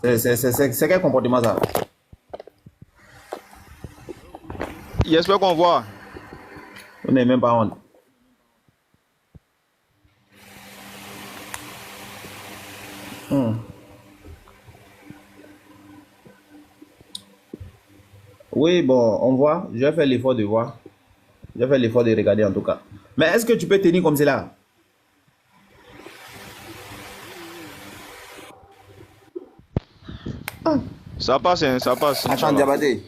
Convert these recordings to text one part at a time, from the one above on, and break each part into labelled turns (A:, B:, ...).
A: C'est quel comportement ça?
B: J'espère qu'on voit.
A: On n'est même pas honte. Oui, bon, on voit. Je vais faire l'effort de voir. Je vais faire l'effort de regarder en tout cas. Mais est-ce que tu peux tenir comme cela?
B: Ça passe, hein, ça passe,
A: Attends,
B: Inch'Allah.
A: Diabaté.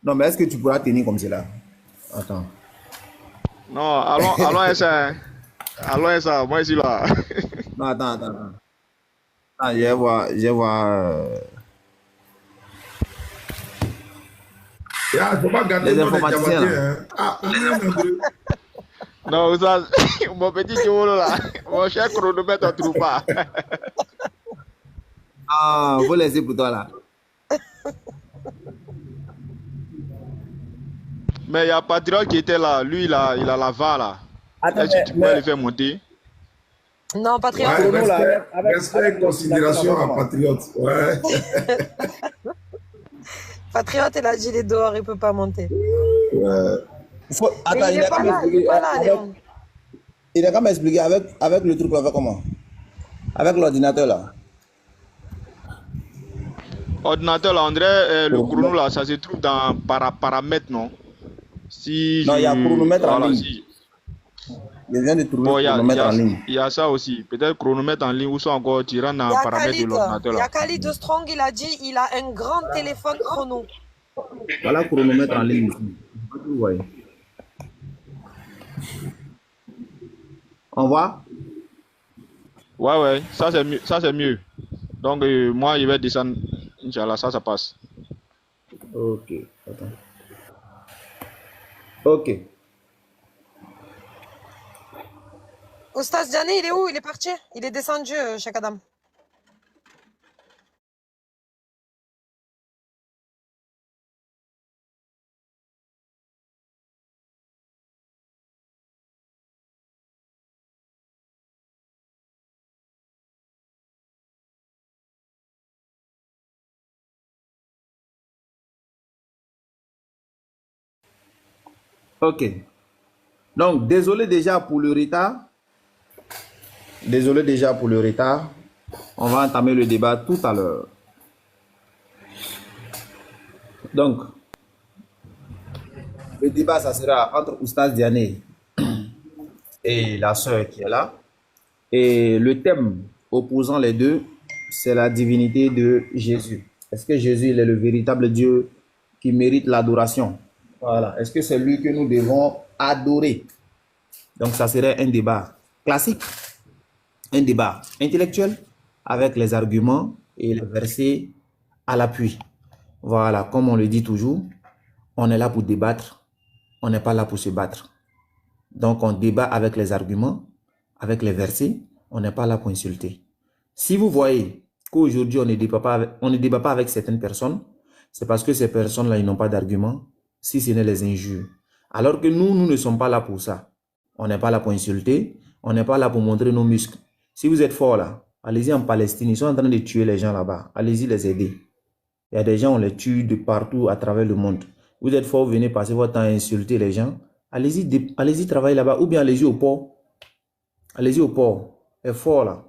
A: Non, mais est-ce que tu pourras tenir comme cela? Attends.
B: Non, allons essayer. Hein. Allons essayer. Moi, ici, là.
A: Non, attends. Ah, je vais voir. Je vais voir
C: Il faut pas gâter
A: les
C: le nom de
A: informaticiens
C: Diabaté.
A: là.
C: Hein. Ah, on est un peu.
B: Non, ça, mon petit Diolo, là. Mon cher chronomètre, on ne trouve pas.
A: Ah, faut laisser pour toi là.
B: Mais il y a Patriot qui était là. Lui, il a la VAR, là.
A: Attends,
B: Est-ce que tu pourrais le faire monter?
D: Non, Patriote.
C: Ouais,
A: Chrono, là,
C: respect et considération à Patriote. Ouais.
D: Patriote, il a dit il est dehors, il peut pas monter.
C: Ouais.
A: Attends,
D: Mais il est pas là, il est pas là, Léon.
A: Il a qu'à m'expliquer avec le truc là, avec comment? Avec l'ordinateur là.
B: Ordinateur, là, on dirait le chrono, là, ça se trouve dans paramètres, non? Si
A: Non, il y a chronomètre en
B: voilà,
A: ligne.
B: si.
A: Je viens de trouver
B: Bon,
A: chronomètre en ligne.
B: il y a ça aussi. Peut-être chronomètre en ligne ou soit encore tu rentres
D: Il
B: dans
D: y a
B: paramètres de
D: Khalid,
B: l'ordinateur,
D: il y a
B: là.
D: Khalid de Strong, il a dit il a un grand téléphone chrono.
A: Voilà chronomètre en ligne. Vous voyez. On voit?
B: Ouais, ça c'est mieux. Ça, c'est mieux. Donc, moi, je vais descendre. Inch'Allah, ça passe.
A: Ok. Attends. Ok.
D: Oustaz Diané, il est où? Il est parti? Il est descendu, Cheikh Adam.
A: Ok. Donc, désolé déjà pour le retard. Désolé déjà pour le retard. On va entamer le débat tout à l'heure. Donc, le débat, ça sera entre Oustaz Diané et la sœur qui est là. Et le thème opposant les deux, c'est la divinité de Jésus. Est-ce que Jésus il est le véritable Dieu qui mérite l'adoration? Voilà. Est-ce que c'est lui que nous devons adorer? Donc, ça serait un débat classique, un débat intellectuel avec les arguments et les versets à l'appui. Voilà, comme on le dit toujours, on est là pour débattre, on n'est pas là pour se battre. Donc, on débat avec les arguments, avec les versets, on n'est pas là pour insulter. Si vous voyez qu'aujourd'hui, on ne débat pas avec certaines personnes, c'est parce que ces personnes-là, ils n'ont pas d'arguments, si ce n'est les injures. Alors que nous ne sommes pas là pour ça. On n'est pas là pour insulter, on n'est pas là pour montrer nos muscles. Si vous êtes fort là, allez-y en Palestine, ils sont en train de tuer les gens là-bas. Allez-y les aider. Il y a des gens, on les tue de partout à travers le monde. Vous êtes fort, vous venez passer votre temps à insulter les gens. Allez-y travailler là-bas ou bien allez-y au port. Allez-y au port. Les forts là.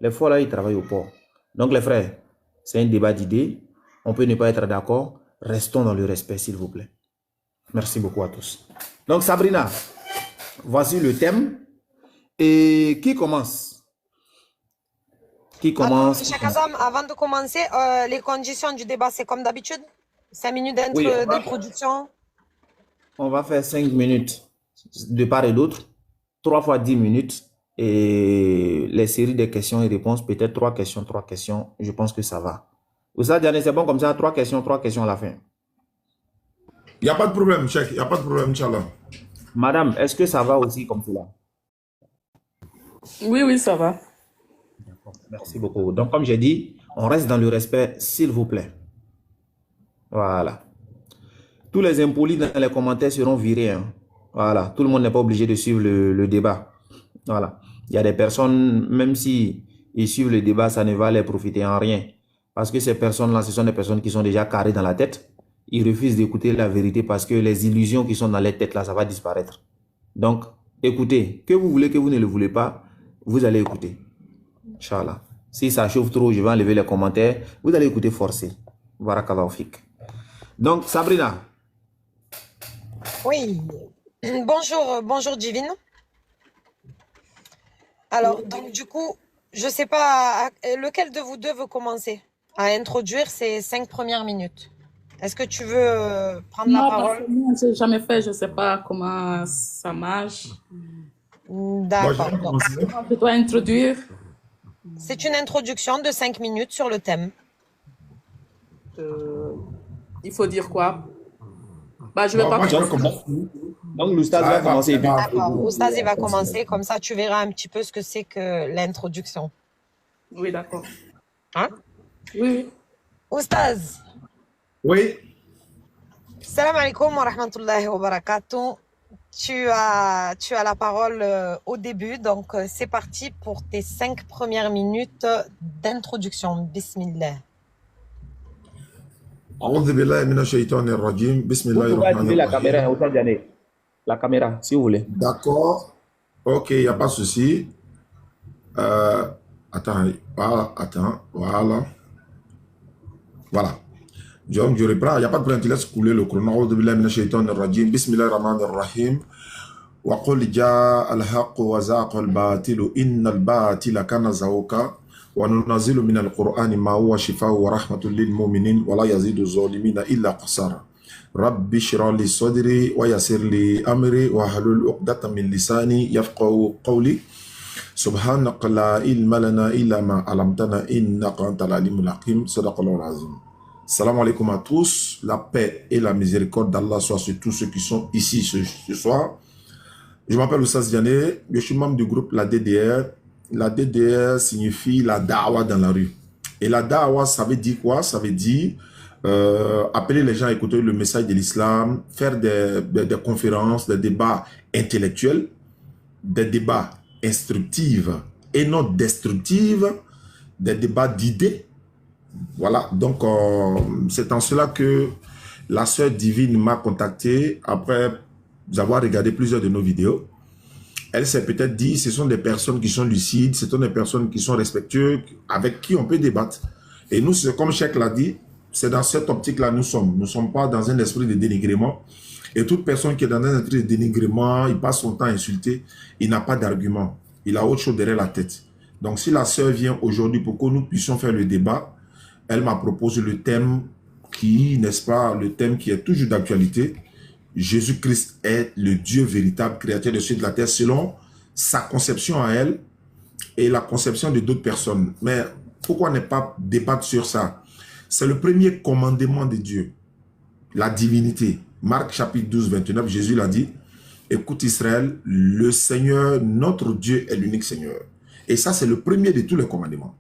A: Les forts là, ils travaillent au port. Donc les frères, c'est un débat d'idées. On peut ne pas être d'accord. Restons dans le respect, s'il vous plaît. Merci beaucoup à tous. Donc Sabrina, voici le thème. Et qui commence? Qui
D: Attends,
A: commence?
D: Cheikh Adam, avant de commencer, les conditions du débat, c'est comme d'habitude? 5 minutes
A: Oui,
D: d'introduction.
A: on va faire 5 minutes de part et d'autre. 3 fois 10 minutes. Et les séries de questions et réponses, peut-être 3 questions, 3 questions. Je pense que ça va. Oustaz Diané, c'est bon comme ça, 3 questions à la fin.
C: Il n'y a pas de problème, Cheikh. Il n'y a pas de problème, Inch'Allah.
A: Madame, est-ce que ça va aussi comme cela?
E: Oui, ça va.
A: Merci beaucoup. Donc, comme j'ai dit, on reste dans le respect, s'il vous plaît. Voilà. Tous les impolis dans les commentaires seront virés. Hein. Voilà. Tout le monde n'est pas obligé de suivre le débat. Voilà. Il y a des personnes, même si et suivre le débat, ça ne va les profiter en rien. Parce que ces personnes-là, ce sont des personnes qui sont déjà carrées dans la tête. Ils refusent d'écouter la vérité parce que les illusions qui sont dans les têtes, là, ça va disparaître. Donc, écoutez. Que vous voulez, que vous ne le voulez pas, vous allez écouter. Inch'Allah. Si ça chauffe trop, je vais enlever les commentaires. Vous allez écouter forcé. Barakallahu fik. Donc, Sabrina.
D: Oui. Bonjour, bonjour Divine. Alors, donc du coup, je sais pas lequel de vous deux veut commencer à introduire ces 5 premières minutes. Est-ce que tu veux prendre la
E: Non,
D: parole?
E: parce que moi, je n'ai jamais fait, je ne sais pas comment ça marche.
C: Moi, je
D: D'accord.
C: vais
D: Donc,
C: commencer.
E: Je dois introduire.
D: c'est une introduction de 5 minutes sur le thème.
E: Il faut dire quoi? Bah, je vais
C: Moi,
E: pas
C: moi, je vais
E: commencer.
C: commencer.
A: Donc, l'oustaz
C: Ça
A: va
C: va,
A: commencer.
C: ça va.
D: D'accord. Oustaz, il va commencer, comme ça tu verras un petit peu ce que c'est que l'introduction.
E: Oui, d'accord.
D: Hein?
E: Oui, oui.
D: Oustaz,
C: Oui.
D: salam alaikum wa rahmatullahi wa barakatuh. Tu as la parole au début, donc c'est parti pour tes 5 premières minutes d'introduction. Bismillah.
C: أعوذ بالله من الشيطان الرجيم بسم
A: Vous
C: الله
A: pouvez
C: الرحمن
A: activer la caméra,
C: الرحيم.
A: Oustaz Diané. La caméra, si vous voulez.
C: D'accord. Ok, il n'y a pas de souci. Attends, voilà, attends, voilà. Voilà. Donc, je reprends. Il n'y a pas de problème, tu laisses couler le chrono. أعوذ بالله من الشيطان الرجيم بسم الله الرحمن الرحيم وقل جاء الحق وزاق الباطل إن الباطل كان زهوقا وننزل من القرآن ما هو شفاء ورحمة للمؤمنين ولا يزيد الظالمين إلا خسارا رب اشرح لي صدري ويسر لي أمري واحلل عقدة من لساني يفقهوا قولي سبحانك لا علم لنا إلا ما علمتنا إنك أنت العليم الحكيم صدق الله العظيم. Salam alaikum à tous, la paix et la miséricorde d'Allah soient sur tous ceux qui sont ici ce soir. Je m'appelle Oustaz Diané, je suis membre du groupe La DDR. La DDR signifie la da'wa dans la rue. Et la da'wa, ça veut dire quoi? Ça veut dire appeler les gens à écouter le message de l'islam, faire des conférences, des débats intellectuels, des débats instructifs et non destructifs, des débats d'idées. Voilà, donc c'est en cela que la sœur divine m'a contacté après avoir regardé plusieurs de nos vidéos. Elle s'est peut-être dit, ce sont des personnes qui sont lucides, ce sont des personnes qui sont respectueuses, avec qui on peut débattre. Et nous, comme Cheikh l'a dit, c'est dans cette optique-là nous sommes. Nous ne sommes pas dans un esprit de dénigrement. Et toute personne qui est dans un esprit de dénigrement, il passe son temps à insulter, il n'a pas d'argument. Il a autre chose derrière la tête. Donc si la sœur vient aujourd'hui pour que nous puissions faire le débat, elle m'a proposé le thème qui, n'est-ce pas, le thème qui est toujours d'actualité. Jésus-Christ est le Dieu véritable, créateur de cieux et de la terre, selon sa conception à elle et la conception de d'autres personnes. Mais pourquoi ne pas débattre sur ça? C'est le premier commandement de Dieu, la divinité. Marc chapitre 12, 29, Jésus l'a dit, écoute Israël, le Seigneur, notre Dieu est l'unique Seigneur. Et ça, c'est le premier de tous les commandements.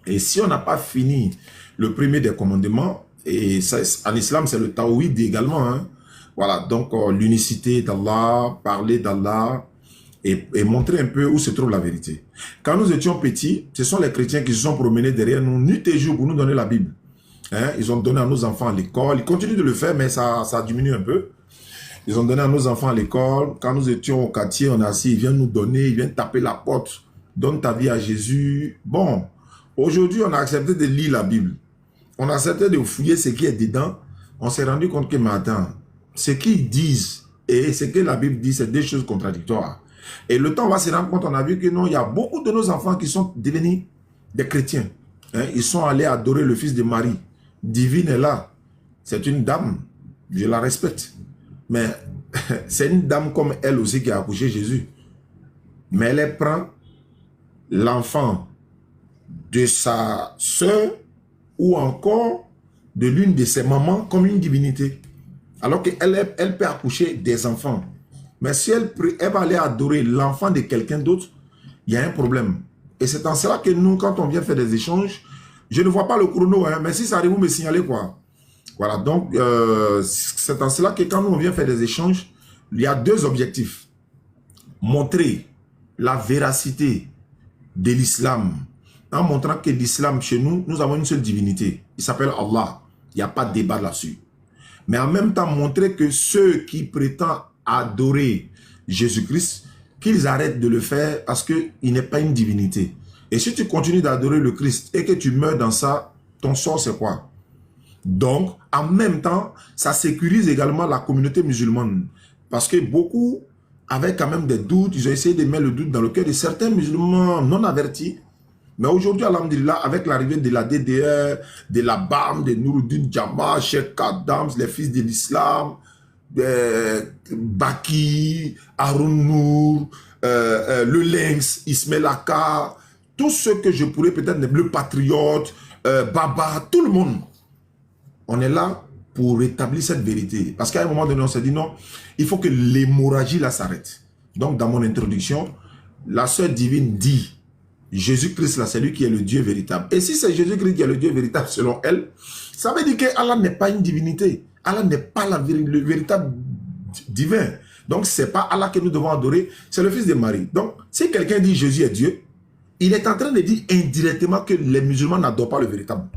C: Et si on n'a pas fini le premier des commandements, et ça, en islam, c'est le tawhid également, hein. Voilà, donc l'unicité d'Allah, parler d'Allah et montrer un peu où se trouve la vérité. Quand nous étions petits, ce sont les chrétiens qui se sont promenés derrière nous, nuit et jour, pour nous donner la Bible. Hein? Ils ont donné à nos enfants à l'école, ils continuent de le faire, mais ça diminue un peu. Ils ont donné à nos enfants à l'école. Quand nous étions au quartier, on est assis, ils viennent nous donner, ils viennent taper la porte, donne ta vie à Jésus. Bon, aujourd'hui, on a accepté de lire la Bible. On a accepté de fouiller ce qui est dedans. On s'est rendu compte que, mais attends, ce qu'ils disent et ce que la Bible dit, c'est deux choses contradictoires. Et le temps va se rendre compte, on a vu que non, il y a beaucoup de nos enfants qui sont devenus des chrétiens. Hein? Ils sont allés adorer le fils de Marie. Divine est là. C'est une dame, je la respecte. Mais c'est une dame comme elle aussi qui a accouché Jésus. Mais elle prend l'enfant de sa sœur ou encore de l'une de ses mamans comme une divinité. Alors qu'elle elle peut accoucher des enfants. Mais si elle va aller adorer l'enfant de quelqu'un d'autre, il y a un problème. Et c'est en cela que nous, quand on vient faire des échanges, je ne vois pas le chrono, hein, mais si ça arrive, vous me signalez quoi. Voilà, donc c'est en cela que quand nous on vient faire des échanges, il y a deux objectifs. Montrer la véracité de l'islam en montrant que l'islam, chez nous, nous avons une seule divinité. Il s'appelle Allah. Il n'y a pas de débat là-dessus. Mais en même temps, montrer que ceux qui prétendent adorer Jésus-Christ, qu'ils arrêtent de le faire parce qu'il n'est pas une divinité. Et si tu continues d'adorer le Christ et que tu meurs dans ça, ton sort c'est quoi? Donc, en même temps, ça sécurise également la communauté musulmane. Parce que beaucoup avaient quand même des doutes, ils ont essayé de mettre le doute dans le cœur de certains musulmans non avertis. Mais aujourd'hui, alhamdulillah, avec l'arrivée de la DDR, de la BAM, de Nouruddin Jama, Cheikh Kadams, les fils de l'islam, Baki, Haroun Nour, le Lynx, Ismail Aka, tous ceux que je pourrais peut-être, le Patriote, Baba, tout le monde. On est là pour rétablir cette vérité. Parce qu'à un moment donné, on s'est dit non, il faut que l'hémorragie là s'arrête. Donc, dans mon introduction, la sœur divine dit, Jésus-Christ là, c'est lui qui est le Dieu véritable. Et si c'est Jésus-Christ qui est le Dieu véritable selon elle, ça veut dire que Allah n'est pas une divinité. Allah n'est pas le véritable divin. Donc, c'est pas Allah que nous devons adorer, c'est le fils de Marie. Donc, si quelqu'un dit Jésus est Dieu, il est en train de dire indirectement que les musulmans n'adorent pas le véritable.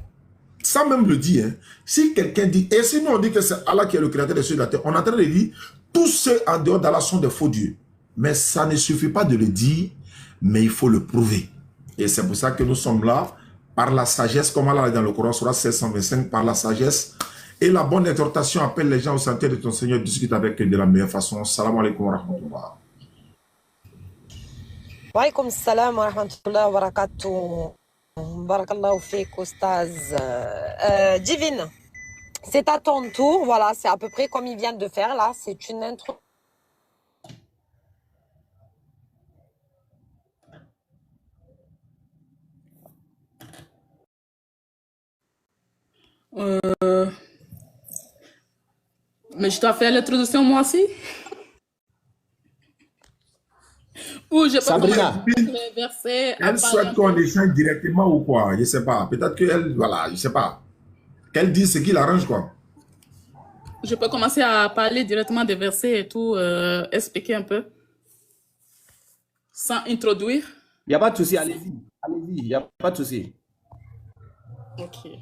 C: Ça même le dit, hein. Si quelqu'un dit, et si nous on dit que c'est Allah qui est le créateur des cieux et de la terre, on est en train de dire, tous ceux en dehors d'Allah sont des faux dieux. Mais ça ne suffit pas de le dire, mais il faut le prouver. Et c'est pour ça que nous sommes là, par la sagesse, comme Allah est dans le Coran, Surah 1625, par la sagesse et la bonne exhortation, appelle les gens au sanctuaire de ton Seigneur, discute avec eux de la meilleure façon. Salam alaikum wa rahmatullah.
D: Wa alaykoum salam wa rahmatullahi wa barakatuh. Barakallahu fik, Oustaz. Divine, c'est à ton tour. Voilà, c'est à peu près comme il vient de faire là. C'est une intro.
E: Mais je dois faire l'introduction moi aussi? Ou je peux
A: Sabrina.
E: commencer les versets à
C: Elle
E: parler
C: souhaite
E: un
C: qu'on
E: peu?
C: échange directement ou quoi? Je ne sais pas. Peut-être qu'elle, voilà, je ne sais pas. Qu'elle dise ce qui l'arrange, quoi.
E: Je peux commencer à parler directement des versets et tout, expliquer un peu, sans introduire.
A: Il n'y a pas de souci, allez-y. Allez-y, il n'y a pas de souci.
E: Ok.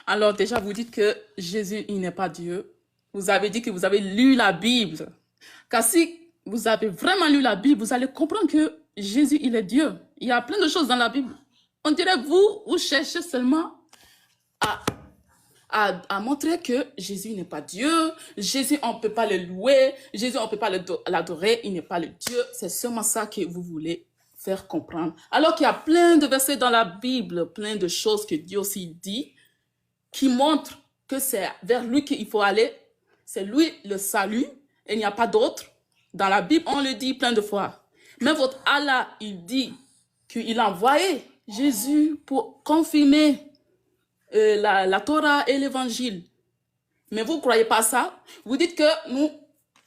E: Alors déjà, vous dites que Jésus, il n'est pas Dieu. Vous avez dit que vous avez lu la Bible. Car si vous avez vraiment lu la Bible, vous allez comprendre que Jésus, il est Dieu. Il y a plein de choses dans la Bible. On dirait vous cherchez seulement à montrer que Jésus n'est pas Dieu. Jésus, on ne peut pas le louer. Jésus, on ne peut pas l'adorer. Il n'est pas le Dieu. C'est seulement ça que vous voulez faire comprendre. Alors qu'il y a plein de versets dans la Bible, plein de choses que Dieu aussi dit, qui montrent que c'est vers lui qu'il faut aller. C'est lui le salut. Et il n'y a pas d'autre. Dans la Bible, on le dit plein de fois. Mais votre Allah, il dit qu'il a envoyé Jésus pour confirmer la Torah et l'évangile. Mais vous ne croyez pas ça? Vous dites que nous,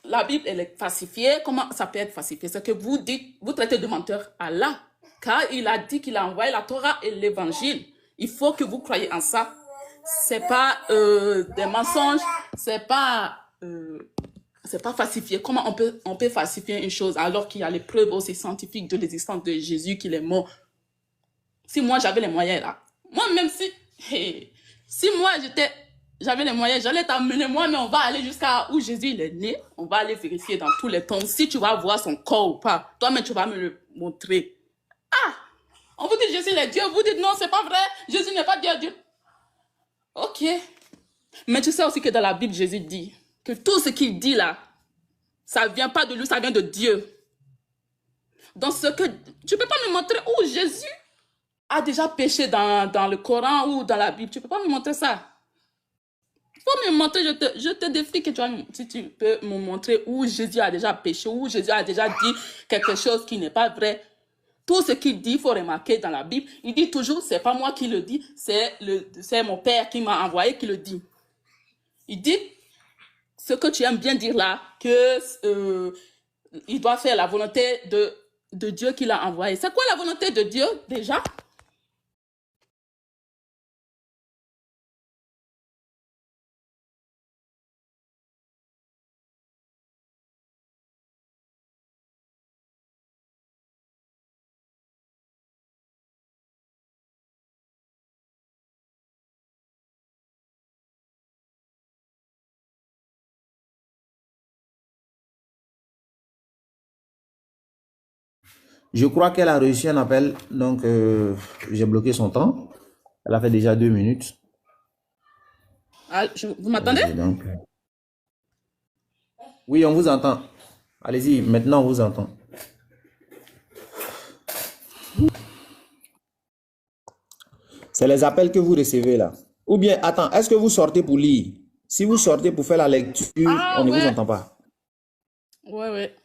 E: la Bible, elle est falsifiée. Comment ça peut être falsifié? C'est que vous dites, vous traitez de menteur Allah. Car il a dit qu'il a envoyé la Torah et l'évangile. Il faut que vous croyez en ça. C'est pas des mensonges, c'est pas falsifié. Comment on peut falsifier une chose alors qu'il y a les preuves aussi scientifiques de l'existence de Jésus, qu'il est mort? Si moi j'avais les moyens là, moi même si moi j'avais les moyens, j'allais t'amener moi, mais on va aller jusqu'à où Jésus il est né, on va aller vérifier dans tous les tombes si tu vas voir son corps ou pas. Toi-même tu vas me le montrer. Ah, on vous dit Jésus il est Dieu, vous dites non c'est pas vrai, Jésus n'est pas Dieu. Ok. Mais tu sais aussi que dans la Bible, Jésus dit que tout ce qu'il dit là, ça ne vient pas de lui, ça vient de Dieu. Donc, tu ne peux pas me montrer où Jésus a déjà péché dans le Coran ou dans la Bible. Tu ne peux pas me montrer ça. Il faut me montrer, je te défie que si tu peux me montrer où Jésus a déjà péché, où Jésus a déjà dit quelque chose qui n'est pas vrai. Tout ce qu'il dit, il faut remarquer dans la Bible, il dit toujours, c'est pas moi qui le dis, c'est mon Père qui m'a envoyé qui le dit. Il dit ce que tu aimes bien dire là, que il doit faire la volonté de Dieu qu'il a envoyé. C'est quoi la volonté de Dieu déjà?
A: Je crois qu'elle a reçu un appel, donc j'ai bloqué son temps. Elle a fait déjà 2 minutes.
E: Ah, vous m'entendez?
A: Donc, oui, on vous entend. Allez-y, maintenant on vous entend. C'est les appels que vous recevez là. Ou bien, attends, est-ce que vous sortez pour lire? Si vous sortez pour faire la lecture,
E: Ah
A: on ne vous
E: ouais,
A: entend pas.
E: ouais.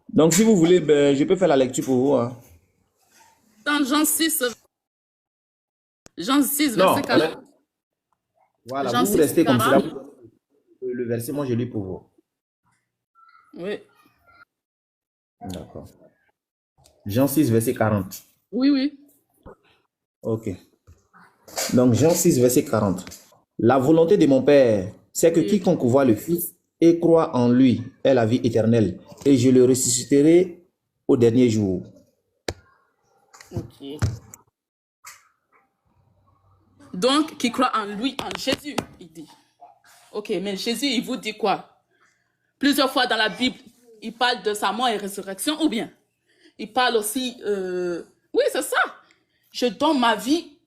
A: Donc, si vous voulez, ben, je peux faire la lecture pour vous, hein.
E: Dans Jean 6,
A: Non,
E: verset 40.
A: voilà,
E: Jean
A: vous
E: 6,
A: restez comme cela.
E: 40.
A: Le verset, moi, je lis pour vous.
E: Oui,
A: D'accord. Jean 6, verset 40.
E: oui.
A: Ok. Donc, Jean 6, verset 40. La volonté de mon Père, c'est que
E: Oui.
A: quiconque voit le Fils et croit en lui ait la vie éternelle, et je le ressusciterai au dernier jour.
E: Ok. Donc, qui croit en lui, en Jésus, il dit. Ok, mais Jésus, il vous dit quoi? Plusieurs fois dans la Bible, il parle de sa mort et résurrection, ou bien il parle aussi... Oui, c'est ça. Je donne ma vie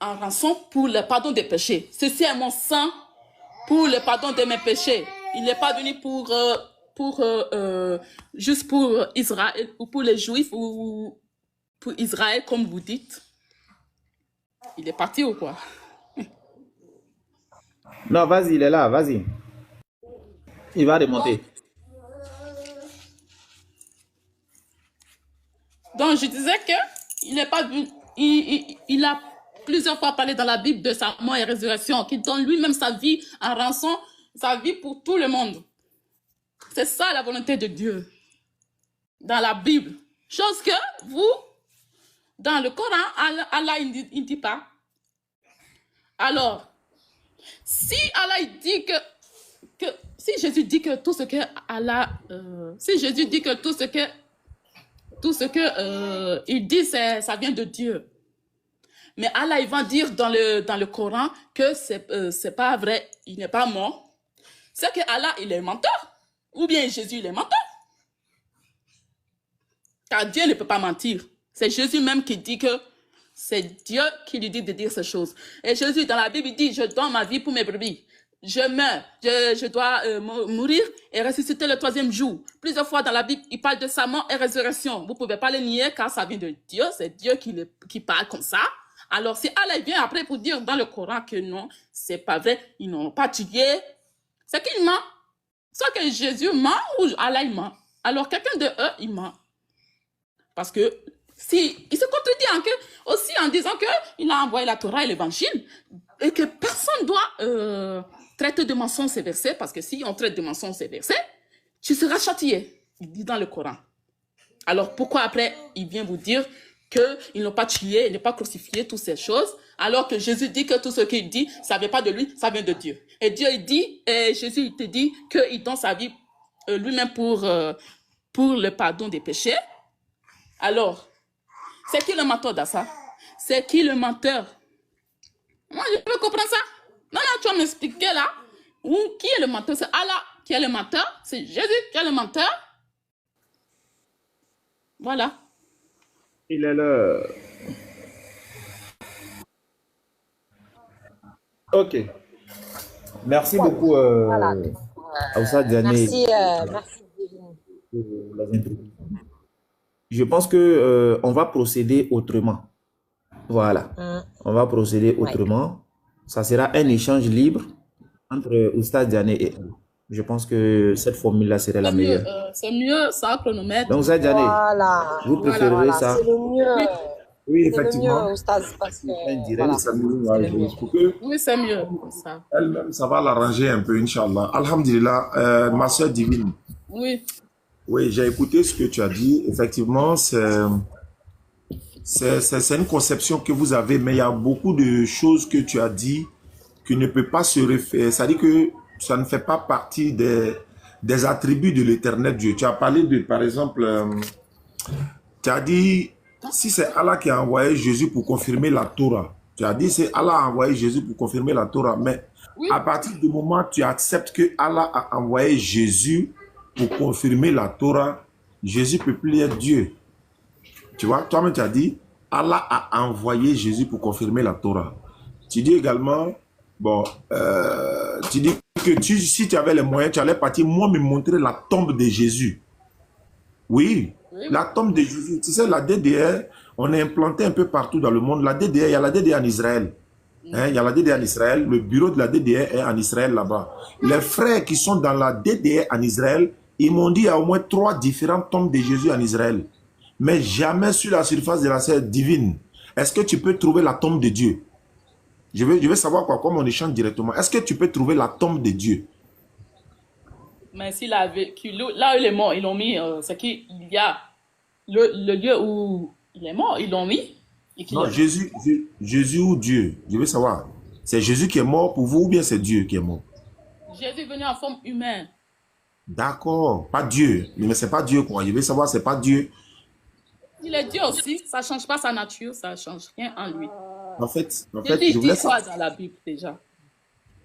E: en rançon pour le pardon des péchés. Ceci est mon sang pour le pardon de mes péchés. Il n'est pas venu juste pour Israël, ou pour les Juifs, ou pour Israël, comme vous dites. Il est parti ou quoi?
A: Non, vas-y, il est là, vas-y. Il va remonter.
E: Donc, je disais que il n'est pas venu. Il a plusieurs fois parlé dans la Bible de sa mort et résurrection, qu'il donne lui-même sa vie en rançon, sa vie pour tout le monde. C'est ça la volonté de Dieu dans la Bible. Chose que vous, dans le Coran, Allah il dit pas. Alors, si Allah il dit si Jésus dit que tout ce que Allah, si Jésus dit que tout ce que il dit, ça vient de Dieu. Mais Allah, il va dire dans le Coran que c'est pas vrai, il n'est pas mort. C'est que Allah, il est menteur. Ou bien Jésus, il est menteur. Car Dieu ne peut pas mentir. C'est Jésus même qui dit que c'est Dieu qui lui dit de dire ces choses. Et Jésus, dans la Bible, il dit, je donne ma vie pour mes brebis. Je meurs, je dois mourir et ressusciter le 3e jour. Plusieurs fois dans la Bible, il parle de sa mort et résurrection. Vous ne pouvez pas le nier car ça vient de Dieu. C'est Dieu qui parle comme ça. Alors, si Allah vient après pour dire dans le Coran que non, c'est pas vrai, ils n'ont pas tué, c'est qu'il ment. Soit que Jésus ment ou Allah il ment. Alors, quelqu'un de eux, il ment. Parce que si il se contredit aussi en disant qu'il a envoyé la Torah et l'évangile et que personne doit traiter de mensonges ces versets, parce que si on traite de mensonges ces versets, tu seras châtié, il dit dans le Coran. Alors pourquoi après il vient vous dire qu'ils n'ont pas tué, ils n'ont pas crucifié, toutes ces choses, alors que Jésus dit que tout ce qu'il dit, ça ne vient pas de lui, ça vient de Dieu. Et Dieu il dit, et Jésus il te dit qu'il donne sa vie lui-même pour le pardon des péchés. Alors, c'est qui le menteur dans ça? C'est qui le menteur? Moi, je peux comprendre ça. Non, tu vas m'expliquer là. Ou qui est le menteur? C'est Allah qui est le menteur. C'est Jésus qui est le menteur. Voilà.
A: Il est là. Ok. Merci beaucoup,
D: Voilà.
A: Aoussa Diané.
D: Merci.
A: Pour les introductions. Je pense que on va procéder autrement. Voilà. On va procéder
D: Ouais.
A: autrement. Ça sera un échange libre entre Oustaz Diané et elle. Je pense que cette formule-là serait la meilleure.
E: C'est mieux, ça chronomètre.
A: Donc, Oustaz Diané,
D: Voilà.
A: vous préférez
D: Voilà.
A: ça?
D: C'est le mieux.
C: Oui,
D: C'est le
C: effectivement.
D: mieux, Oustaz, parce que
A: Un direct.
D: voilà.
C: Ça nous
D: C'est le mieux.
C: pour que
E: Oui, c'est mieux. Ça.
C: elle-même, ça va l'arranger un peu, Inch'Allah. Alhamdulillah, ma soeur divine.
E: Oui.
C: Oui, j'ai écouté ce que tu as dit. Effectivement, c'est une conception que vous avez, mais il y a beaucoup de choses que tu as dit qui ne peut pas se refaire. C'est-à-dire que ça ne fait pas partie des attributs de l'éternel Dieu. Tu as parlé de, par exemple, tu as dit, si c'est Allah qui a envoyé Jésus pour confirmer la Torah, tu as dit, c'est Allah a envoyé Jésus pour confirmer la Torah, mais
E: Oui.
C: à partir du moment où tu acceptes que Allah a envoyé Jésus pour confirmer la Torah, Jésus ne peut plus être Dieu. Tu vois, toi-même tu as dit, Allah a envoyé Jésus pour confirmer la Torah. Tu dis également, bon, tu dis que si tu avais les moyens, tu allais partir, moi, me montrer la tombe de Jésus. Oui,
E: Oui,
C: la tombe de Jésus. Tu sais, la DDR, on est implanté un peu partout dans le monde. La DDR, il y a la DDR en Israël. Hein, il y a la DDR en Israël. Le bureau de la DDR est en Israël là-bas. Les frères qui sont dans la DDR en Israël, ils m'ont dit qu'il y a au moins 3 différentes tombes de Jésus en Israël. Mais jamais sur la surface de la terre divine. Est-ce que tu peux trouver la tombe de Dieu? Je veux savoir quoi, comme on échange directement. Est-ce que tu peux trouver la tombe de Dieu?
E: mais s'il a vécu, là où il est mort, ils l'ont mis, c'est qu'il y a le lieu où il est mort, ils l'ont mis. Et qu'il
C: Non,
E: est...
C: Jésus ou Dieu? Je veux savoir. C'est Jésus qui est mort pour vous ou bien c'est Dieu qui est mort?
E: Jésus est venu en forme humaine.
C: D'accord, pas Dieu. Mais c'est pas Dieu quoi. Je veux savoir, c'est pas Dieu.
E: Il est Dieu aussi, ça ne change pas sa nature, ça ne change rien en lui.
C: En fait,
E: Jésus
C: je
E: dit
C: voulais
E: quoi
C: savoir.
E: dans la Bible déjà?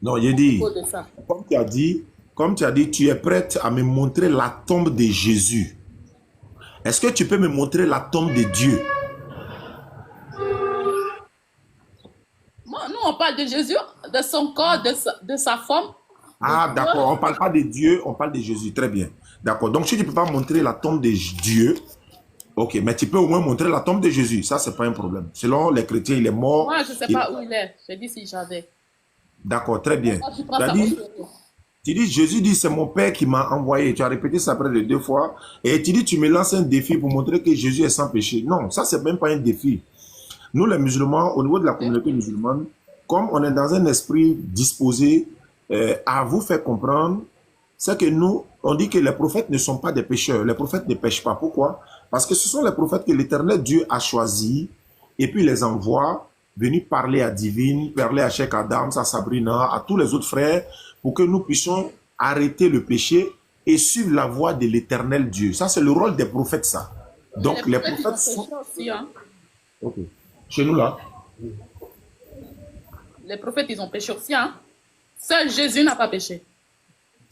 C: Non, j'ai dit,
E: Au de ça.
C: comme tu as dit, tu es prête à me montrer la tombe de Jésus. Est-ce que tu peux me montrer la tombe de Dieu?
E: Moi, nous, on parle de Jésus, de son corps, de sa forme.
C: Ah, d'accord, on ne parle pas de Dieu, on parle de Jésus. Très bien. D'accord, donc si tu ne peux pas montrer la tombe de Dieu, ok, mais tu peux au moins montrer la tombe de Jésus. Ça, ce n'est pas un problème. Selon les chrétiens, il est mort.
E: Moi, je ne sais pas où il est. J'ai dit si j'avais.
C: D'accord, très bien.
E: Moi, je prends ça au sérieux.
C: Tu dis, Jésus dit, c'est mon Père qui m'a envoyé. Tu as répété ça près de 2 fois. Et tu dis, tu me lances un défi pour montrer que Jésus est sans péché. Non, ça, c'est même pas un défi. Nous, les musulmans, au niveau de la communauté musulmane, comme on est dans un esprit disposé à vous faire comprendre, c'est que nous, on dit que les prophètes ne sont pas des pécheurs. Les prophètes ne pêchent pas. Pourquoi? Parce que ce sont les prophètes que l'Éternel Dieu a choisis et puis les envoie venir parler à Divine, parler à Cheikh Adams, à Sabrina, à tous les autres frères, pour que nous puissions arrêter le péché et suivre la voie de l'Éternel Dieu. Ça, c'est le rôle des prophètes, ça. Donc, les prophètes sont...
E: Aussi, hein.
C: Ok. Chez nous, là.
E: Les prophètes, ils ont péché aussi. Hein. Seul Jésus n'a pas péché.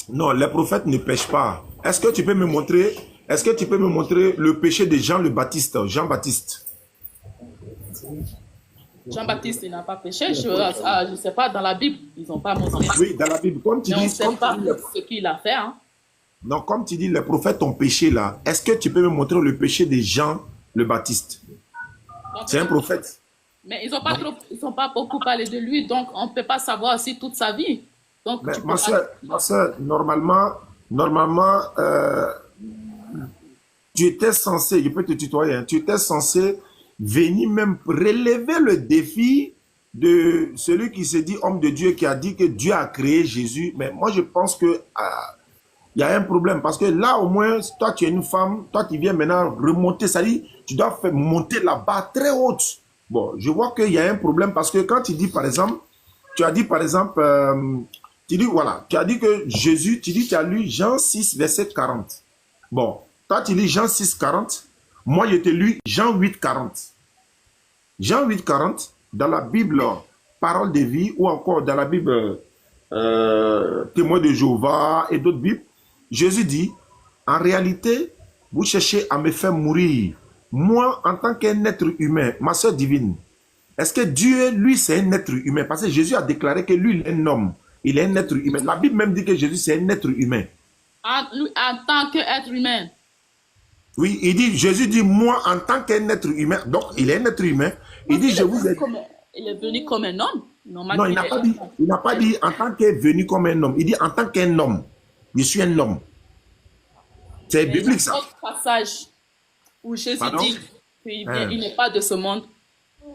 C: Non, les prophètes ne pêchent pas. Est-ce que tu peux me montrer le péché de Jean le Baptiste, Jean-Baptiste?
E: Jean-Baptiste, il n'a pas péché. Je ne sais pas, dans la Bible, ils n'ont pas montré.
C: Oui, dans la Bible, comme tu
E: Mais on ne
C: dis,
E: sait pas ce qu'il a fait. Hein.
C: non, comme tu dis, les prophètes ont péché là. Est-ce que tu peux me montrer le péché de Jean le Baptiste?
E: Donc,
C: C'est un prophète.
E: mais ils n'ont pas beaucoup parlé de lui, donc on ne peut pas savoir aussi toute sa vie. Donc,
C: Mais
E: tu peux
C: ma soeur, normalement, tu étais censé, je peux te tutoyer, hein, tu étais censé venir même relever le défi de celui qui se dit homme de Dieu, qui a dit que Dieu a créé Jésus. Mais moi, je pense que il y a un problème parce que là, au moins, toi, tu es une femme, toi, tu viens maintenant remonter, ça dit, tu dois faire monter la barre très haute. Bon, je vois qu'il y a un problème parce que quand tu dis, par exemple, tu as dit, par exemple, tu dis, voilà, tu as dit que Jésus, tu as lu Jean 6, verset 40. Bon, toi, tu lis Jean 6, 40. Moi, je te lu Jean 8, 40. Jean 8, 40, dans la Bible, Parole de vie, ou encore dans la Bible, Témoin de Jéhovah et d'autres Bibles, Jésus dit, en réalité, vous cherchez à me faire mourir. Moi, en tant qu'un être humain, ma soeur divine, est-ce que Dieu, lui, c'est un être humain? Parce que Jésus a déclaré que lui, il est un homme. Il est un être humain. La Bible même dit que Jésus, c'est un être humain.
E: En tant qu'être humain.
C: Oui, il dit, Jésus dit, moi, en tant qu'un être humain, donc il est un être humain. Il dit, je vous ai...
E: Il est venu comme un homme.
C: Non, il n'a pas dit en tant qu'est venu comme un homme. Il dit en tant qu'un homme. Je suis un homme. C'est biblique, ça.
E: Il y a un autre passage où Jésus dit qu'il n'est pas de ce monde.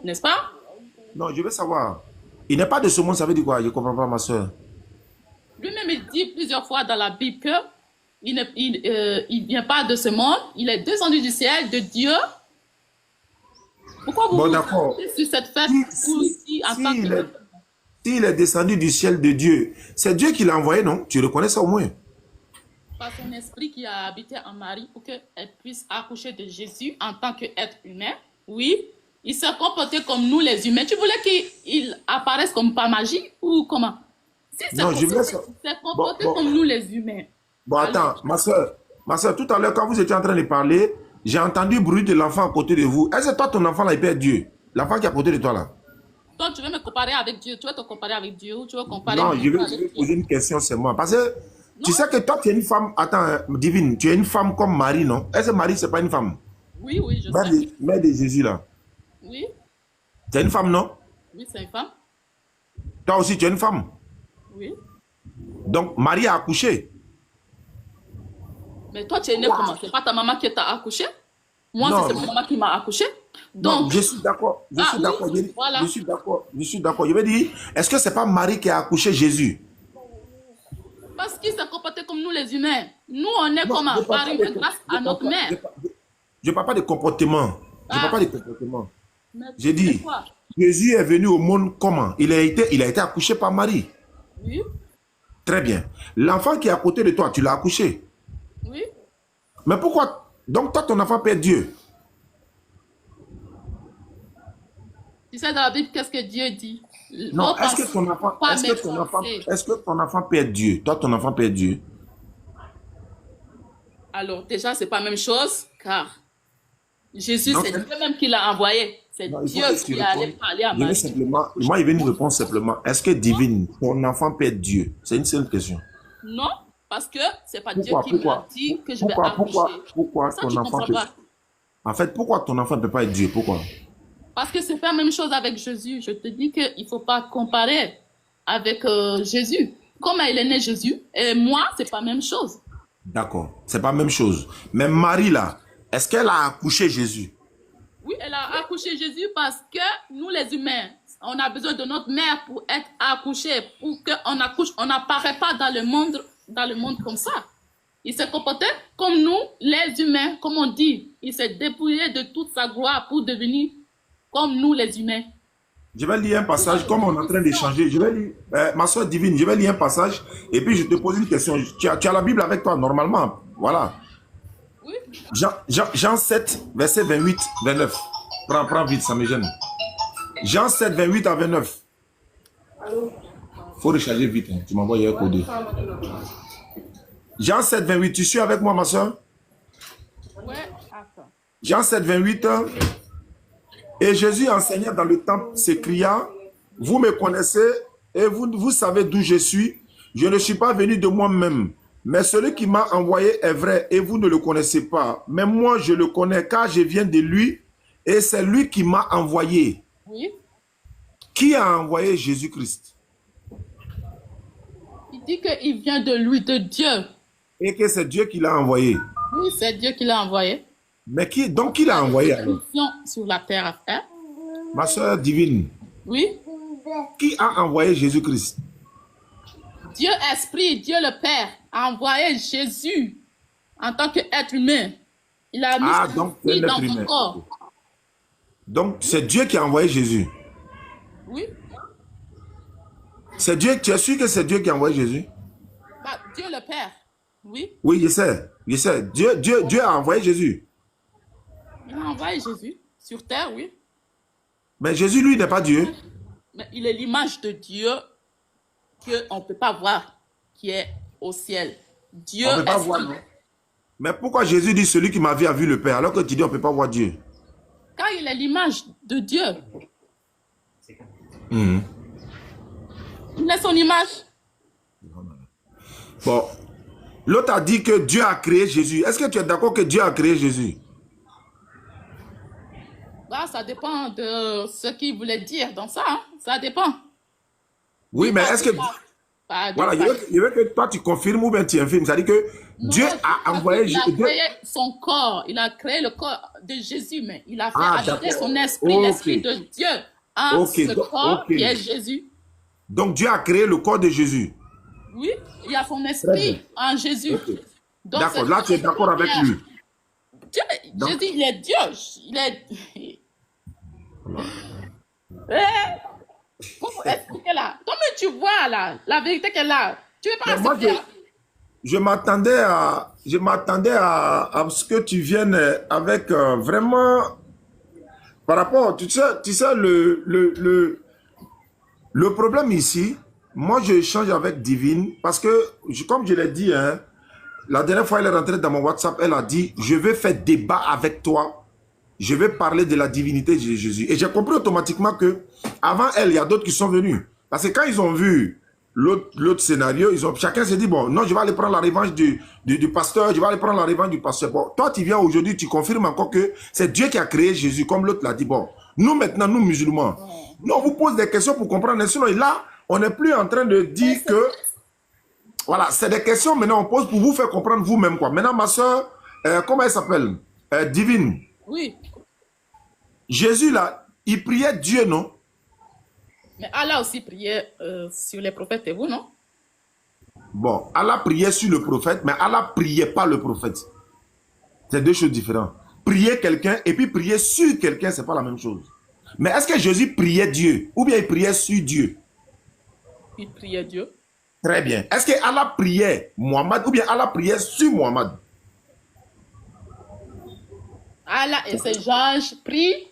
E: N'est-ce pas?
C: Non, je veux savoir. Il n'est pas de ce monde, ça veut dire quoi? Je ne comprends pas, ma soeur.
E: Lui-même, il dit plusieurs fois dans la Bible qu'il ne vient pas de ce monde. Il est descendu du ciel, de Dieu. Pourquoi vous vous mettez sur cette fête
C: s'il est descendu du ciel de Dieu, c'est Dieu qui l'a envoyé, non? Tu reconnais ça au moins?
E: Par son esprit qui a habité en Marie pour qu'elle puisse accoucher de Jésus en tant qu'être humain. Oui, il s'est comporté comme nous les humains. Tu voulais qu'il apparaisse comme par magie ou comment? Si c'est
C: non, je veux
E: s'est comporté comme nous les humains.
C: Bon, attends, ma soeur, Ma soeur, tout à l'heure, quand vous étiez en train de parler, j'ai entendu le bruit de l'enfant à côté de vous. Est-ce que toi, ton enfant, là, il peut être Dieu? L'enfant qui est à côté de toi, là?
E: Donc, tu veux me comparer avec Dieu? Tu veux te comparer avec Dieu ou tu veux comparer
C: Non,
E: mon
C: je
E: enfant
C: vais
E: avec Dieu?
C: poser une question, c'est moi. Parce que tu
E: Non?
C: sais que toi, tu es une femme, attends, divine, tu es une femme comme Marie, non? Est-ce que Marie, c'est pas une femme?
E: Oui, oui, je
C: Mère
E: sais.
C: mère de Jésus, là.
E: Oui,
C: Tu es une femme, non?
E: oui, c'est une femme.
C: Toi aussi, tu es une femme.
E: Oui.
C: Donc, Marie a accouché.
E: Mais toi, tu es né comment? C'est pas ta maman qui t'a accouché? Moi,
C: Non,
E: c'est ma maman qui m'a accouché.
C: non,
E: Donc,
C: je suis d'accord. Je
E: ah
C: suis
E: oui,
C: d'accord.
E: voilà.
C: Je suis d'accord. Je suis d'accord. Je vais dire, est-ce que c'est pas Marie qui a accouché Jésus?
E: Parce qu'il s'est comporté comme nous les humains. Nous, on est
C: Non,
E: comment?
C: je parle
E: Par
C: pas
E: une grâce
C: je
E: à
C: parle
E: notre
C: pas-
E: mère.
C: je parle pas de comportement. Je
E: Ah.
C: parle pas de comportement.
E: Mais
C: J'ai
E: c'est
C: dit,
E: quoi?
C: Jésus est venu au monde comment? Il a été accouché par Marie.
E: Oui,
C: Très bien. L'enfant qui est à côté de toi, tu l'as accouché.
E: oui.
C: Mais pourquoi? Donc toi, ton enfant peut être Dieu.
E: Tu sais, dans la Bible, qu'est-ce que Dieu dit?
C: Non,
E: Faut
C: est-ce que
E: penser,
C: ton enfant,
E: pas
C: est-ce que ton enfant,
E: m'efforcer.
C: est-ce que ton enfant peut être Dieu? Toi, ton enfant peut être Dieu.
E: Alors, déjà, c'est pas la même chose, car Jésus,
C: Non,
E: c'est Dieu même qui l'a envoyé. C'est
C: Non, il faut
E: Dieu
C: que tu
E: qui allait
C: répondes.
E: parler à
C: Je vais
E: Marie.
C: simplement, moi, il veut une réponse simplement. Est-ce que divine, ton enfant peut être Dieu? C'est une seule question.
E: Non, parce que c'est pas Dieu
C: Pourquoi,
E: qui m'a
C: pourquoi,
E: dit que je vais
C: pourquoi
E: accoucher. Ça,
C: ton
E: tu
C: enfant
E: comprends
C: peut...
E: pas.
C: En fait, pourquoi ton enfant ne peut pas être Dieu? Pourquoi?
E: Parce que c'est pas la même chose avec Jésus. Je te dis qu'il ne faut pas comparer avec Jésus. Comment il est né Jésus, et moi, c'est pas la même chose.
C: D'accord, c'est pas la même chose. Mais Marie, là, est-ce qu'elle a accouché Jésus?
E: Oui, elle a accouché Jésus parce que nous, les humains, on a besoin de notre mère pour être accouché, pour qu'on accouche. On n'apparaît pas dans le monde comme ça. Il s'est comporté comme nous, les humains, comme on dit. Il s'est dépouillé de toute sa gloire pour devenir comme nous, les humains.
C: Je vais lire un passage, comme on est en train d'échanger. Je vais lire, ma soeur divine, je vais lire un passage et puis je te pose une question. Tu as la Bible avec toi, normalement. Voilà.
E: Oui.
C: Jean 7, verset 28, 29. Prends vite, ça me gêne. Jean 7, 28 à 29. Faut recharger vite, hein. Tu m'envoies hier codé. Jean 7, 28, tu suis avec moi, ma soeur?
E: Ouais. Attends.
C: Jean 7, 28. Et Jésus enseignait dans le temple, s'écria, vous me connaissez et vous savez d'où je suis. Je ne suis pas venu de moi-même, mais celui qui m'a envoyé est vrai et vous ne le connaissez pas. Mais moi, je le connais car je viens de lui et c'est lui qui m'a envoyé.
E: Oui.
C: Qui a envoyé Jésus-Christ?
E: Il dit qu'il vient de lui, de Dieu.
C: Et que c'est Dieu qui l'a envoyé.
E: Oui, c'est Dieu qui l'a envoyé.
C: Mais qui l'a envoyé alors?
E: Une mission sur la terre à faire.
C: Ma soeur divine,
E: Oui.
C: qui a envoyé Jésus-Christ?
E: Dieu Esprit, Dieu le Père, a envoyé Jésus en tant qu'être humain. Il a mis son
C: Donc c'est
E: esprit
C: un
E: dans
C: être
E: ton
C: humain.
E: corps.
C: Donc c'est Dieu qui a envoyé Jésus.
E: Oui.
C: C'est Dieu, tu es sûr que c'est Dieu qui a envoyé Jésus?
E: Bah, Dieu le Père. Oui.
C: Oui, je sais. Dieu a envoyé Jésus.
E: Il a envoyé Jésus sur terre, oui.
C: Mais Jésus, lui, n'est pas Dieu.
E: Mais il est l'image de Dieu qu'on ne peut pas voir, qui est au ciel. Dieu
C: On ne peut pas
E: est
C: voir, non? Mais pourquoi Jésus dit celui qui m'a vu a vu le Père, alors que tu dis on ne peut pas voir Dieu?
E: Car il est l'image de Dieu.
C: Mhm.
E: Il est son image.
C: Bon. L'autre a dit que Dieu a créé Jésus. Est-ce que tu es d'accord que Dieu a créé Jésus?
E: Bah, ça dépend de ce qu'il voulait dire dans ça. Hein. Ça dépend.
C: Oui, mais est-ce que... Voilà, je veux que toi tu confirmes ou bien tu infirmes. C'est-à-dire que
E: Non,
C: Dieu a envoyé
E: il a
C: Jésus.
E: créé son corps. Il a créé le corps de Jésus, mais il a fait habiter
C: d'accord.
E: son esprit,
C: Ok.
E: l'esprit de Dieu, en
C: Ok,
E: ce corps
C: ok.
E: qui est Jésus.
C: Donc Dieu a créé le corps de Jésus.
E: Oui, il y a son
C: Très
E: esprit
C: bien.
E: en Jésus.
C: Ok.
E: Donc,
C: D'accord,
E: c'est
C: là tu es d'accord avec lui.
E: Dieu,
C: Donc-
E: Jésus, il est Dieu. Il est... Comment expliquer là? Comment tu vois là, la vérité qu'elle a? Tu veux pas
C: Mais moi,
E: accepter?
C: je m'attendais à ce que tu viennes avec vraiment par rapport, tu sais le problème ici, moi je échange avec Divine parce que comme je l'ai dit, hein, la dernière fois, elle est rentrée dans mon WhatsApp, elle a dit, je vais faire débat avec toi. Je vais parler de la divinité de Jésus. Et j'ai compris automatiquement que, avant elle, il y a d'autres qui sont venus. Parce que quand ils ont vu l'autre scénario, chacun s'est dit, bon, non, je vais aller prendre la revanche du pasteur, je vais aller prendre la revanche du pasteur. Bon, toi, tu viens aujourd'hui, tu confirmes encore que c'est Dieu qui a créé Jésus, comme l'autre l'a dit. Bon, nous maintenant, nous musulmans, nous, on vous pose des questions pour comprendre. Sinon, là, on n'est plus en train de dire que, voilà, c'est des questions maintenant on pose pour vous faire comprendre vous-même, quoi. Maintenant, ma soeur, comment elle s'appelle? Divine.
E: Oui.
C: Jésus, là, il priait Dieu, non?
E: Mais Allah aussi priait sur les prophètes et vous, non?
C: Bon, Allah priait sur le prophète, mais Allah priait pas le prophète. C'est deux choses différentes. Prier quelqu'un et puis prier sur quelqu'un, c'est pas la même chose. Mais est-ce que Jésus priait Dieu ou bien il priait sur Dieu?
E: Il priait Dieu.
C: Très bien. Est-ce que Allah priait Mohammed ou bien Allah priait sur Mohammed?
E: Allah et ses anges prient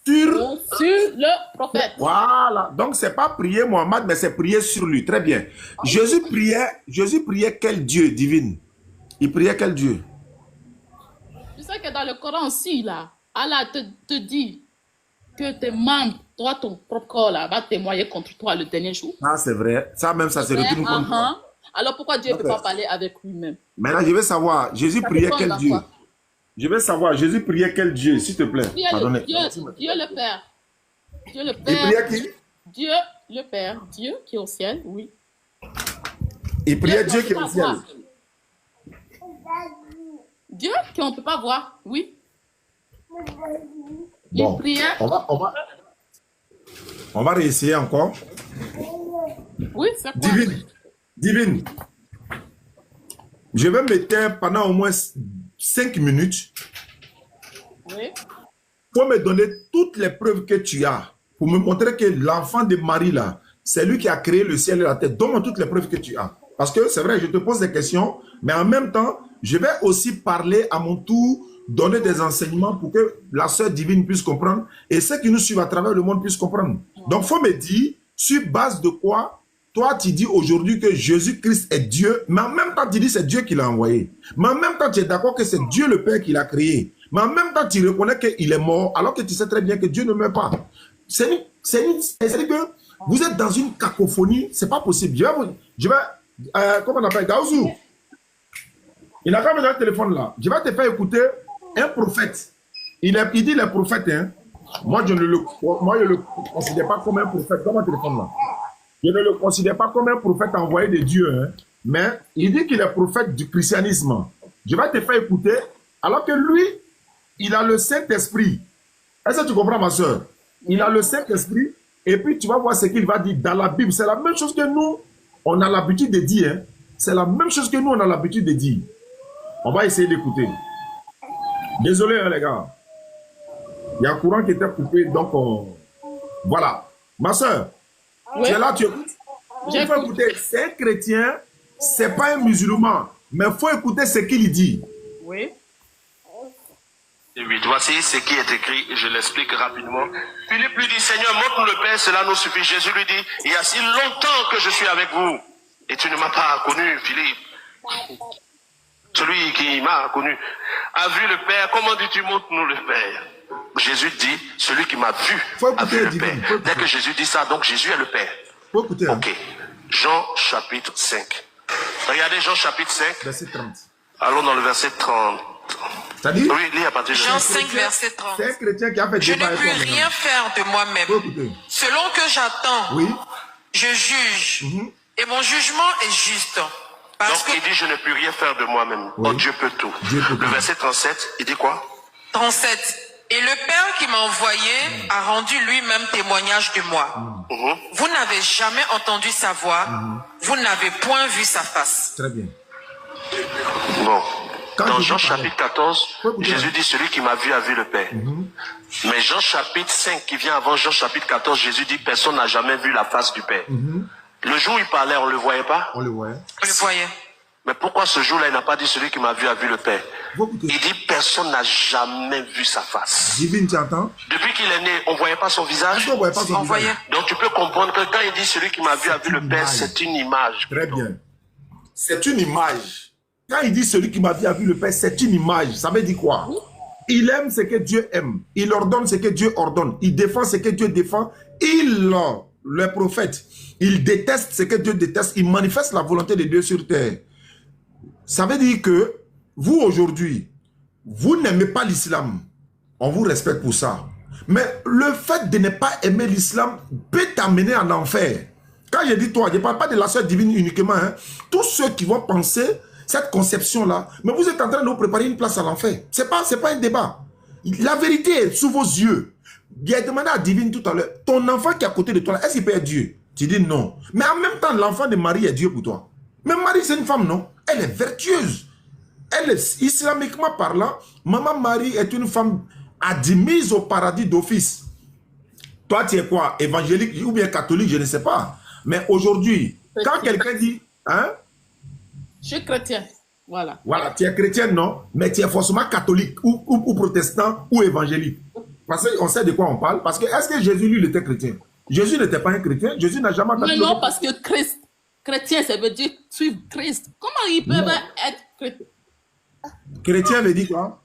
C: Sur
E: le prophète.
C: Voilà. Donc, c'est pas prier Mohammed, mais c'est prier sur lui. Très bien. Jésus priait quel Dieu divine? Il priait quel Dieu?
E: Tu sais que dans le Coran aussi, là, Allah te dit que tes membres, toi, ton propre corps, là, va témoigner contre toi le dernier jour.
C: Ah, c'est vrai. Ça même, ça se retourne contre toi.
E: Alors, pourquoi Dieu ne peut pas parler avec lui-même?
C: Maintenant, je veux savoir, Jésus priait quel Dieu? Je veux savoir, Jésus priait quel Dieu, s'il te plaît?
E: Dieu le Père. Dieu le Père.
C: Il priait qui?
E: Dieu le Père. Dieu qui est au ciel, oui.
C: Il priait Dieu qui est au ciel.
E: Dieu qu'on ne peut pas voir, oui.
C: Bon,
E: il priait.
C: On va réessayer encore.
E: Oui, c'est quoi?
C: Divine. Je vais mettre pendant au moins 5 minutes.
E: Oui.
C: Pour me donner toutes les preuves que tu as. Pour me montrer que l'enfant de Marie, là, c'est lui qui a créé le ciel et la terre. Donne-moi toutes les preuves que tu as. Parce que c'est vrai, je te pose des questions, mais en même temps, je vais aussi parler à mon tour, donner des enseignements pour que la sœur divine puisse comprendre et ceux qui nous suivent à travers le monde puissent comprendre. Donc, il faut me dire, sur base de quoi, toi, tu dis aujourd'hui que Jésus-Christ est Dieu, mais en même temps, tu dis c'est Dieu qui l'a envoyé. Mais en même temps, tu es d'accord que c'est Dieu le Père qui l'a créé. Mais en même temps, tu reconnais qu'il est mort, alors que tu sais très bien que Dieu ne meurt pas. C'est-à-dire que vous êtes dans une cacophonie, c'est pas possible. Comment on appelle, Gaouzou? Il n'a pas besoin de téléphone là. Je vais te faire écouter un prophète. Il dit les prophètes, hein. Moi, je ne le considère pas comme un prophète. Dans mon téléphone là. Je ne le considère pas comme un prophète envoyé de Dieu, hein. Mais il dit qu'il est prophète du christianisme. Je vais te faire écouter, alors que lui, il a le Saint-Esprit. Est-ce que tu comprends, ma soeur? Il a le Saint-Esprit, et puis tu vas voir ce qu'il va dire dans la Bible. C'est la même chose que nous, on a l'habitude de dire. Hein. C'est la même chose que nous, on a l'habitude de dire. On va essayer d'écouter. Désolé, hein, les gars. Il y a un courant qui était coupé, donc on... Voilà. Ma soeur, oui. Tu es là, tu écoutes. Il faut écouter. C'est un chrétien, c'est pas un musulman, mais il faut écouter ce qu'il dit.
E: Oui.
F: Oui, voici ce qui est écrit, je l'explique rapidement. Philippe lui dit, Seigneur, montre-nous le Père, cela nous suffit. Jésus lui dit, il y a si longtemps que je suis avec vous, et tu ne m'as pas connu, Philippe. Celui qui m'a connu a vu le Père. Comment dis-tu, montre-nous le Père? Jésus dit, celui qui m'a vu a vu le Père. Dès que Jésus dit ça, donc Jésus est le Père.
C: Écouter, hein.
F: Ok. Jean chapitre 5. Regardez Jean chapitre 5.
C: Verset 30.
F: Allons dans le verset 30.
C: C'est-à-dire?
F: Oui, lis à partir de
G: Jean 5, verset 30.
C: C'est un chrétien qui a fait
G: Je ne peux rien faire de moi-même. Selon que j'attends,
C: oui.
G: Je juge. Et mon jugement est juste.
F: Donc il dit, je ne peux rien faire de moi-même. Oui. Oh, Dieu peut tout.
C: Dieu peut
F: le verset 37, il dit quoi?
G: 37. Et le Père qui m'a envoyé a rendu lui-même témoignage de moi. Vous n'avez jamais entendu sa voix. Vous n'avez point vu sa face.
C: Très bien.
F: Bon. Dans Jean chapitre 14, Jésus dit, celui qui m'a vu a vu le Père. Mais Jean chapitre 5, qui vient avant Jean chapitre 14, Jésus dit, personne n'a jamais vu la face du Père. Le jour où il parlait, on ne le voyait pas?
C: On le voyait.
G: On le voyait.
F: Mais pourquoi ce jour-là, il n'a pas dit celui qui m'a vu a vu le Père? Il dit, personne n'a jamais vu sa face.
C: Divine, tu entends?
F: Depuis qu'il est né, on ne voyait pas son visage?
C: On voyait pas son visage.
F: Donc tu peux comprendre que quand il dit celui qui m'a vu a vu le Père, c'est une image.
C: Très bien. C'est une image. Quand il dit celui qui m'a vu le Père, c'est une image. Ça veut dire quoi? Il aime ce que Dieu aime. Il ordonne ce que Dieu ordonne. Il défend ce que Dieu défend. Le prophète, il déteste ce que Dieu déteste. Il manifeste la volonté de Dieu sur terre. Ça veut dire que vous, aujourd'hui, vous n'aimez pas l'islam. On vous respecte pour ça. Mais le fait de ne pas aimer l'islam peut t'amener en enfer. Quand je dis toi, je ne parle pas de la sœur divine uniquement. Hein. Tous ceux qui vont penser cette conception-là, mais vous êtes en train de vous préparer une place à l'enfer. Ce n'est pas un débat. La vérité est sous vos yeux. J'ai demandé à Divine tout à l'heure, ton enfant qui est à côté de toi, est-ce qu'il peut être Dieu? Tu dis non. Mais en même temps, l'enfant de Marie est Dieu pour toi. Mais Marie, c'est une femme, non? Elle est vertueuse. Elle est, islamiquement parlant, maman Marie est une femme admise au paradis d'office. Toi, tu es quoi? Évangélique ou bien catholique, je ne sais pas. Mais aujourd'hui, quand quelqu'un dit... Hein?
E: Je suis chrétien. Voilà.
C: Voilà, tu es chrétien, non? Mais tu es forcément catholique ou protestant ou évangélique. Parce qu'on sait de quoi on parle. Parce que est-ce que Jésus, lui, il était chrétien? Jésus n'était pas un chrétien. Jésus n'a jamais...
E: Mais non, parce que Christ, chrétien, ça veut dire suivre Christ. Comment il peut être chrétien?
C: Chrétien veut dire quoi?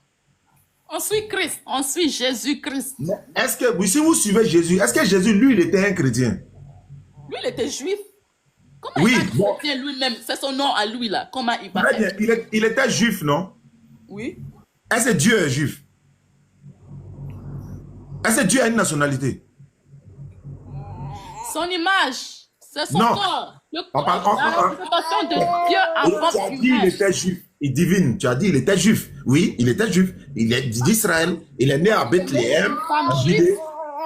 E: On suit Christ, on suit Jésus-Christ.
C: Est-ce que, si vous suivez Jésus, est-ce que Jésus, lui, il était un chrétien?
E: Lui, il était juif. Comment
C: oui,
E: il est chrétien lui-même? C'est son nom à lui, là. Comment il va être?
C: Il était juif, non?
E: Oui.
C: Est-ce que Dieu est juif? Est-ce que Dieu a une nationalité?
E: Son image, c'est son
C: non.
E: corps. Le
C: corps,
E: la représentation de Dieu en
C: forme humaine. Il était juif. Il divine. Tu as dit il était juif. Oui, il était juif. Il est d'Israël. Il est né à Bethléem.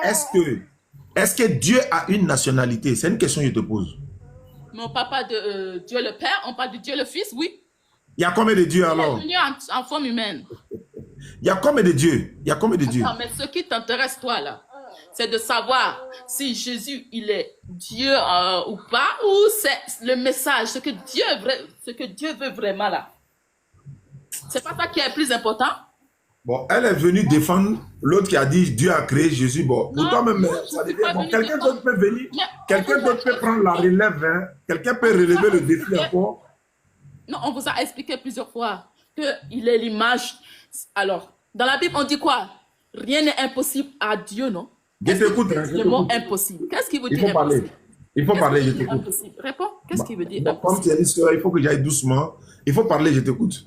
C: Est-ce que Dieu a une nationalité? C'est une question que je te pose.
E: Mon papa de Dieu le Père, on parle de Dieu le Fils, oui.
C: Il y a combien de dieux alors?
E: Il est venu en forme humaine.
C: Il y a combien de dieux? Il y a combien de dieux?
E: Mais ce qui t'intéresse, toi, là, c'est de savoir si Jésus, il est Dieu ou pas, ou c'est le message, ce que Dieu veut vraiment, là. C'est pas ça qui est le plus important?
C: Bon, elle est venue défendre l'autre qui a dit Dieu a créé Jésus. Bon, pour toi-même, ça devient bon. Quelqu'un d'autre peut venir, quelqu'un d'autre peut prendre la relève, hein. Quelqu'un peut relever le défi encore.
E: Non, on vous a expliqué plusieurs fois qu'il est l'image. Alors, dans la Bible, on dit quoi? Rien n'est impossible à Dieu, non?
C: Je t'écoute.
E: Le mot impossible. Qu'est-ce qu'il veut dire
C: impossible? Il faut parler, je t'écoute.
E: Réponds. Qu'est-ce qu'il veut dire
C: impossible? Comme tu as dit, il faut que j'aille doucement. Il faut parler, je t'écoute.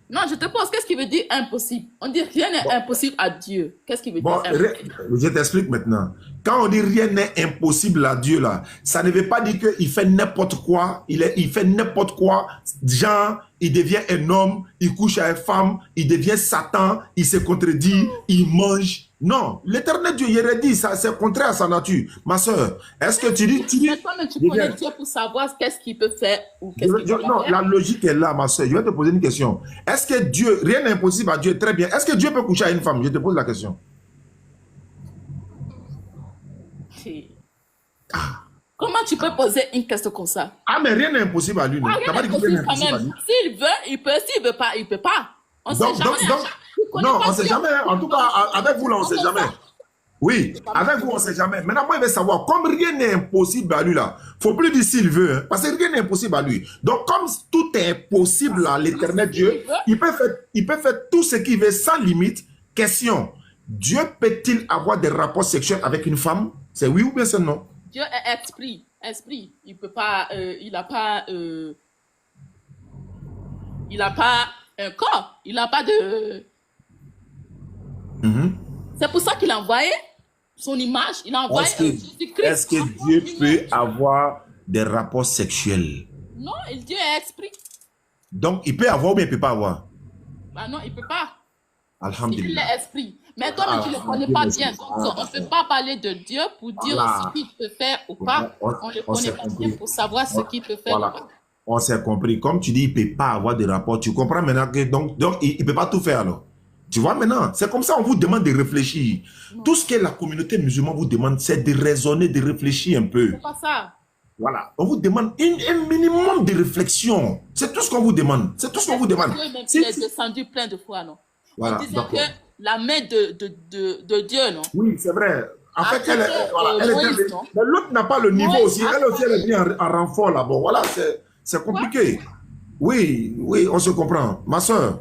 E: Non, je te pose, qu'est-ce qui veut dire impossible? On dit rien n'est impossible à Dieu. Qu'est-ce qui veut dire impossible?
C: Je t'explique maintenant. Quand on dit rien n'est impossible à Dieu, là, ça ne veut pas dire qu'il fait n'importe quoi. Il fait n'importe quoi. Genre, il devient un homme, il couche avec une femme, il devient Satan, il se contredit, il mange. Non, l'éternel Dieu, il aurait dit, ça c'est contraire à sa nature. Ma soeur, est-ce que tu dis...
E: Mais toi-même, tu connais Dieu pour savoir qu'est-ce qu'il peut faire ou qu'est-ce qu'il peut faire.
C: Non, la logique est là, ma soeur. Je vais te poser une question. Est-ce que Dieu, rien n'est impossible à Dieu? Très bien. Est-ce que Dieu peut coucher à une femme? Je te pose la question.
E: Comment tu peux poser une question comme ça?
C: Ah, mais rien n'est impossible à lui.
E: Rien n'est impossible quand même. S'il veut, il peut. S'il ne veut pas, il ne peut pas. On sait jamais.
C: Non, on ne sait jamais. En tout cas, avec vous, là, on ne sait jamais. Oui, avec vous, on ne sait jamais. Maintenant, moi, il veut savoir, comme rien n'est impossible à lui, là, il ne faut plus dire s'il veut, hein, parce que rien n'est impossible à lui. Donc, comme tout est possible à l'éternel Dieu, il peut faire tout ce qu'il veut sans limite. Question, Dieu peut-il avoir des rapports sexuels avec une femme? C'est oui ou bien c'est non?
E: Dieu est esprit. Esprit. Il peut pas, il n'a pas un corps. Il n'a pas de... C'est pour ça qu'il a envoyé son image. Il a envoyé Jésus-Christ.
C: Est-ce que Dieu peut avoir des rapports sexuels?
E: Non, Dieu est esprit.
C: Donc, il peut avoir ou bien il ne peut pas avoir?
E: Bah non, il ne peut pas.
C: Alhamdulillah.
E: Il est esprit. Mais toi, tu ne le connais pas bien. Donc, on ne peut pas parler de Dieu pour dire ce qu'il peut faire ou pas. On ne le connaît pas bien pour savoir ce qu'il peut faire ou pas.
C: On s'est compris. Comme tu dis, il ne peut pas avoir de rapport. Tu comprends maintenant que donc il ne peut pas tout faire alors. Tu vois maintenant, c'est comme ça on vous demande de réfléchir. Non. Tout ce que la communauté musulmane vous demande, c'est de raisonner, de réfléchir un peu.
E: C'est pas ça.
C: Voilà, on vous demande un minimum de réflexion. C'est tout ce qu'on vous demande. C'est tout ce qu'on vous demande.
E: Il est descendu plein de fois, non?
C: Voilà,
E: on disait que la main de Dieu, non?
C: Oui, c'est vrai. En fait, elle mais l'autre n'a pas le niveau aussi. Elle aussi, elle est bien en renfort là-bas. Voilà, c'est compliqué. Oui, oui, on se comprend. Ma soeur,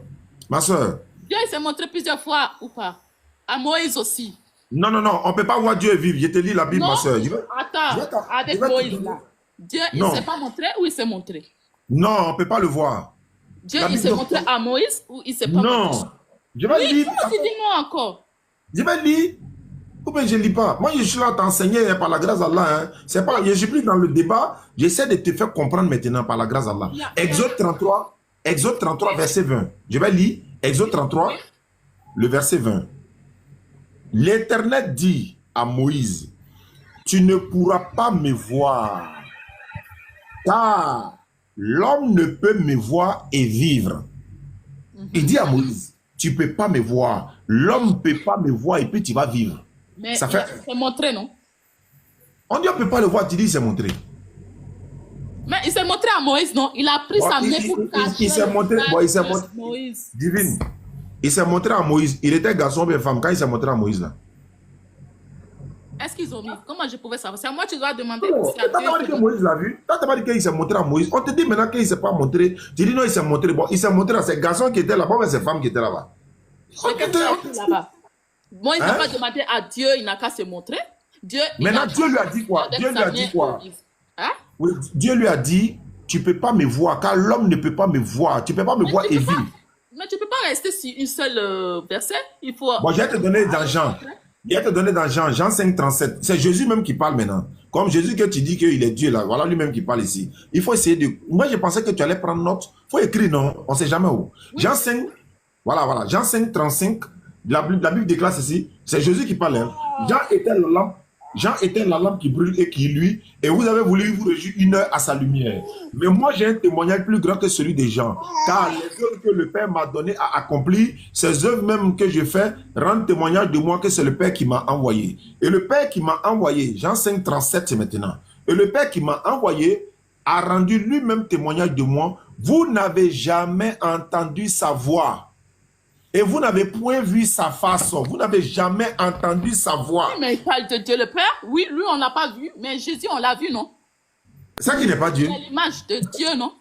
E: Dieu il s'est montré plusieurs fois ou pas? À Moïse aussi.
C: non, non, non, on ne peut pas voir Dieu vivre. Je te lis la Bible,
E: Non,
C: ma soeur.
E: attends, avec Moïse là. Dieu, il ne s'est pas montré ou il s'est montré?
C: Non, on ne peut pas le voir.
E: Dieu, il s'est montré à Moïse ou il ne s'est pas montré?
C: Non. Je vais lire.
E: Dis-moi encore.
C: Je vais lire. Ou bien je ne lis pas. Moi, je suis là à t'enseigner par la grâce d'Allah. Hein. C'est pas, je ne suis plus dans le débat. J'essaie de te faire comprendre maintenant par la grâce d'Allah. Exode 33, verset 20. Je vais lire Exode 33, le verset 20. L'Éternel dit à Moïse, tu ne pourras pas me voir, car l'homme ne peut me voir et vivre. Il dit à Moïse, tu ne peux pas me voir, l'homme ne peut pas me voir et puis tu vas vivre.
E: Mais
C: ça
E: il s'est montré, non?
C: On dit on ne peut pas le voir, tu dis il s'est montré.
E: Mais il s'est montré à Moïse, non? Il a pris sa main pour cacher.
C: Il s'est montré, il s'est montré.
E: Moïse.
C: Divine. Il s'est montré à Moïse. Il était garçon ou bien femme quand il s'est montré à Moïse là.
E: Est-ce qu'ils ont mis? Comment je pouvais savoir? C'est à moi tu dois demander.
C: Tu n'as pas dit que Moïse l'a vu. Tu n'as pas dit qu'il s'est montré à Moïse. On te dit maintenant qu'il ne s'est pas montré. Tu dis non, il s'est montré. Bon, il s'est montré à ces garçons qui étaient là-bas, mais ces femmes qui étaient là-bas.
E: Moïse n'a pas demandé à Dieu, il n'a qu'à se montrer.
C: Maintenant, Dieu lui a dit quoi? Dieu lui a dit quoi?
E: Hein?
C: Oui, Dieu lui a dit, tu ne peux pas me voir, car l'homme ne peut pas me voir. Tu ne peux pas me voir et vivre.
E: Mais tu ne peux pas rester sur une seule verset. Il faut...
C: Bon, je vais te donner dans Jean. Je vais te donner dans Jean, Jean 5, 37. C'est Jésus même qui parle maintenant. Comme Jésus que tu dis qu'il est Dieu là, voilà lui-même qui parle ici. Il faut essayer de... Moi, je pensais que tu allais prendre note. Il faut écrire, non? On ne sait jamais où. Oui. Jean 5, voilà. Jean 5, 35. La Bible déclare ceci. C'est Jésus qui parle. Hein. Jean était la lampe qui brûle et qui luit, et vous avez voulu vous réjouir une heure à sa lumière. Mais moi, j'ai un témoignage plus grand que celui des gens, car les œuvres que le Père m'a donné à accomplir, ces œuvres même que je fais, rendent témoignage de moi que c'est le Père qui m'a envoyé. Et le Père qui m'a envoyé, Jean 5, 37, c'est maintenant. Et le Père qui m'a envoyé a rendu lui-même témoignage de moi. Vous n'avez jamais entendu sa voix. Et vous n'avez point vu sa façon. Vous n'avez jamais entendu sa voix.
E: Oui, mais il parle de Dieu le Père. Oui, lui, on n'a pas vu. Mais Jésus, on l'a vu, non?
C: Ça qui n'est pas Dieu.
E: Il est l'image de Dieu, non?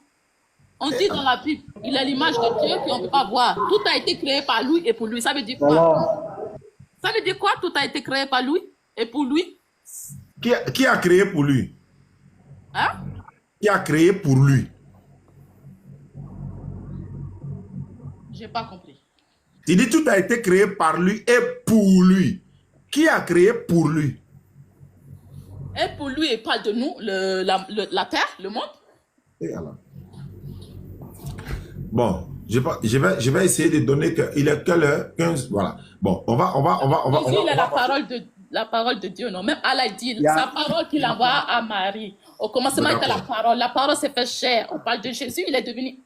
E: On dit dans la Bible, il est l'image de Dieu qu'on ne peut pas voir. Tout a été créé par lui et pour lui. Ça veut dire quoi? Ça veut dire quoi? Tout a été créé par lui et pour lui?
C: Qui a créé pour lui?
E: Hein?
C: Qui a créé pour lui?
E: Je n'ai pas compris.
C: Il dit tout a été créé par lui et pour lui. Qui a créé pour lui?
E: Et pour lui, il parle de nous, la terre, le monde.
C: Et alors? Bon, je vais essayer de donner que il est quelle heure? 15, voilà. Bon, on va.
E: Il est la parole de Dieu, non? Même Allah dit, sa parole qu'il envoie à Marie. Au commencement était la parole. La parole s'est fait chair. On parle de Jésus, il est devenu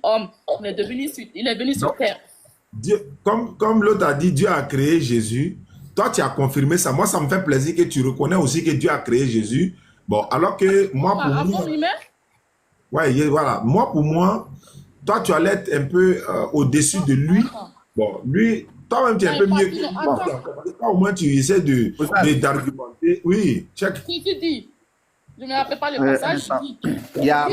E: homme. Il est venu sur terre.
C: Dieu, comme l'autre a dit, Dieu a créé Jésus. Toi, tu as confirmé ça. Moi, ça me fait plaisir que tu reconnais aussi que Dieu a créé Jésus. Bon, alors que moi, pour moi... Ouais, voilà. Moi, pour moi, toi, tu allais être un peu au-dessus de lui. Bon, lui, toi-même, tu es un peu mieux que lui. Au moins, tu essaies d'argumenter. Oui, check.
E: Si tu dis, je ne me rappelle pas le passage.
A: Il y a...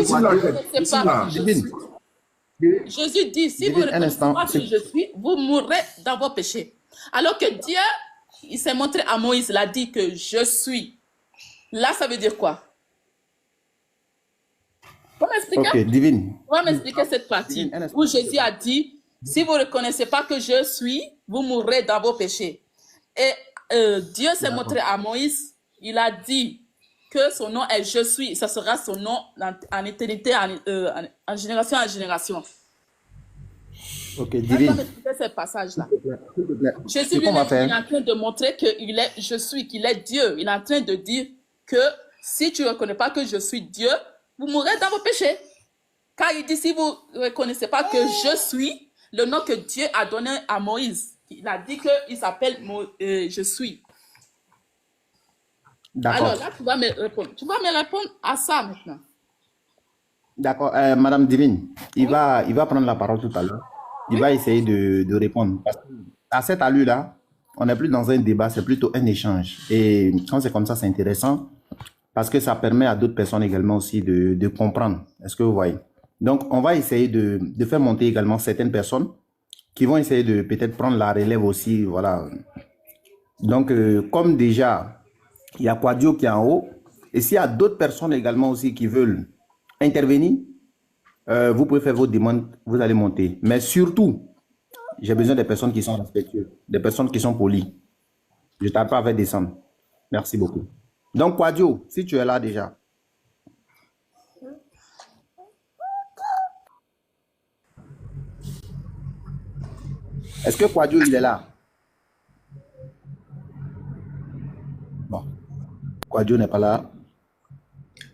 E: Jésus dit, si vous ne reconnaissez pas que je suis, vous mourrez dans vos péchés. Alors que Dieu, il s'est montré à Moïse, il a dit que je suis. Là, ça veut dire quoi? Vous m'expliquer?
A: Ok, divine.
E: Vous m'expliquer cette partie où Jésus a dit, si vous ne reconnaissez pas que je suis, vous mourrez dans vos péchés. Et Dieu s'est montré à Moïse, il a dit que son nom est je suis, ça sera son nom en éternité, en génération en génération.
A: Ok, divine.
E: Ce passage-là. Jésus lui-même est en train de montrer qu'il est je suis, qu'il est Dieu. Il est en train de dire que si tu ne reconnais pas que je suis Dieu, vous mourrez dans vos péchés. Car il dit, si vous ne reconnaissez pas que je suis, le nom que Dieu a donné à Moïse, il a dit qu'il s'appelle je suis. Alors là, tu vas me répondre. Tu vas me répondre à ça maintenant.
A: D'accord. Madame Divine, il va prendre la parole tout à l'heure. Il va essayer de répondre. Parce que à cette allure-là, on n'est plus dans un débat, c'est plutôt un échange. Et quand c'est comme ça, c'est intéressant parce que ça permet à d'autres personnes également aussi de comprendre. Est-ce que vous voyez? Donc, on va essayer de faire monter également certaines personnes qui vont essayer de peut-être prendre la relève aussi. Voilà. Donc, comme déjà, il y a Quadio qui est en haut, et s'il y a d'autres personnes également aussi qui veulent intervenir, vous pouvez faire vos demandes, vous allez monter. Mais surtout, j'ai besoin des personnes qui sont respectueuses, des personnes qui sont polies. Je ne tarde pas à faire descendre. Merci beaucoup. Donc, Quadio, si tu es là déjà. Est-ce que Quadio, il est là? Bon. Quadio n'est pas là.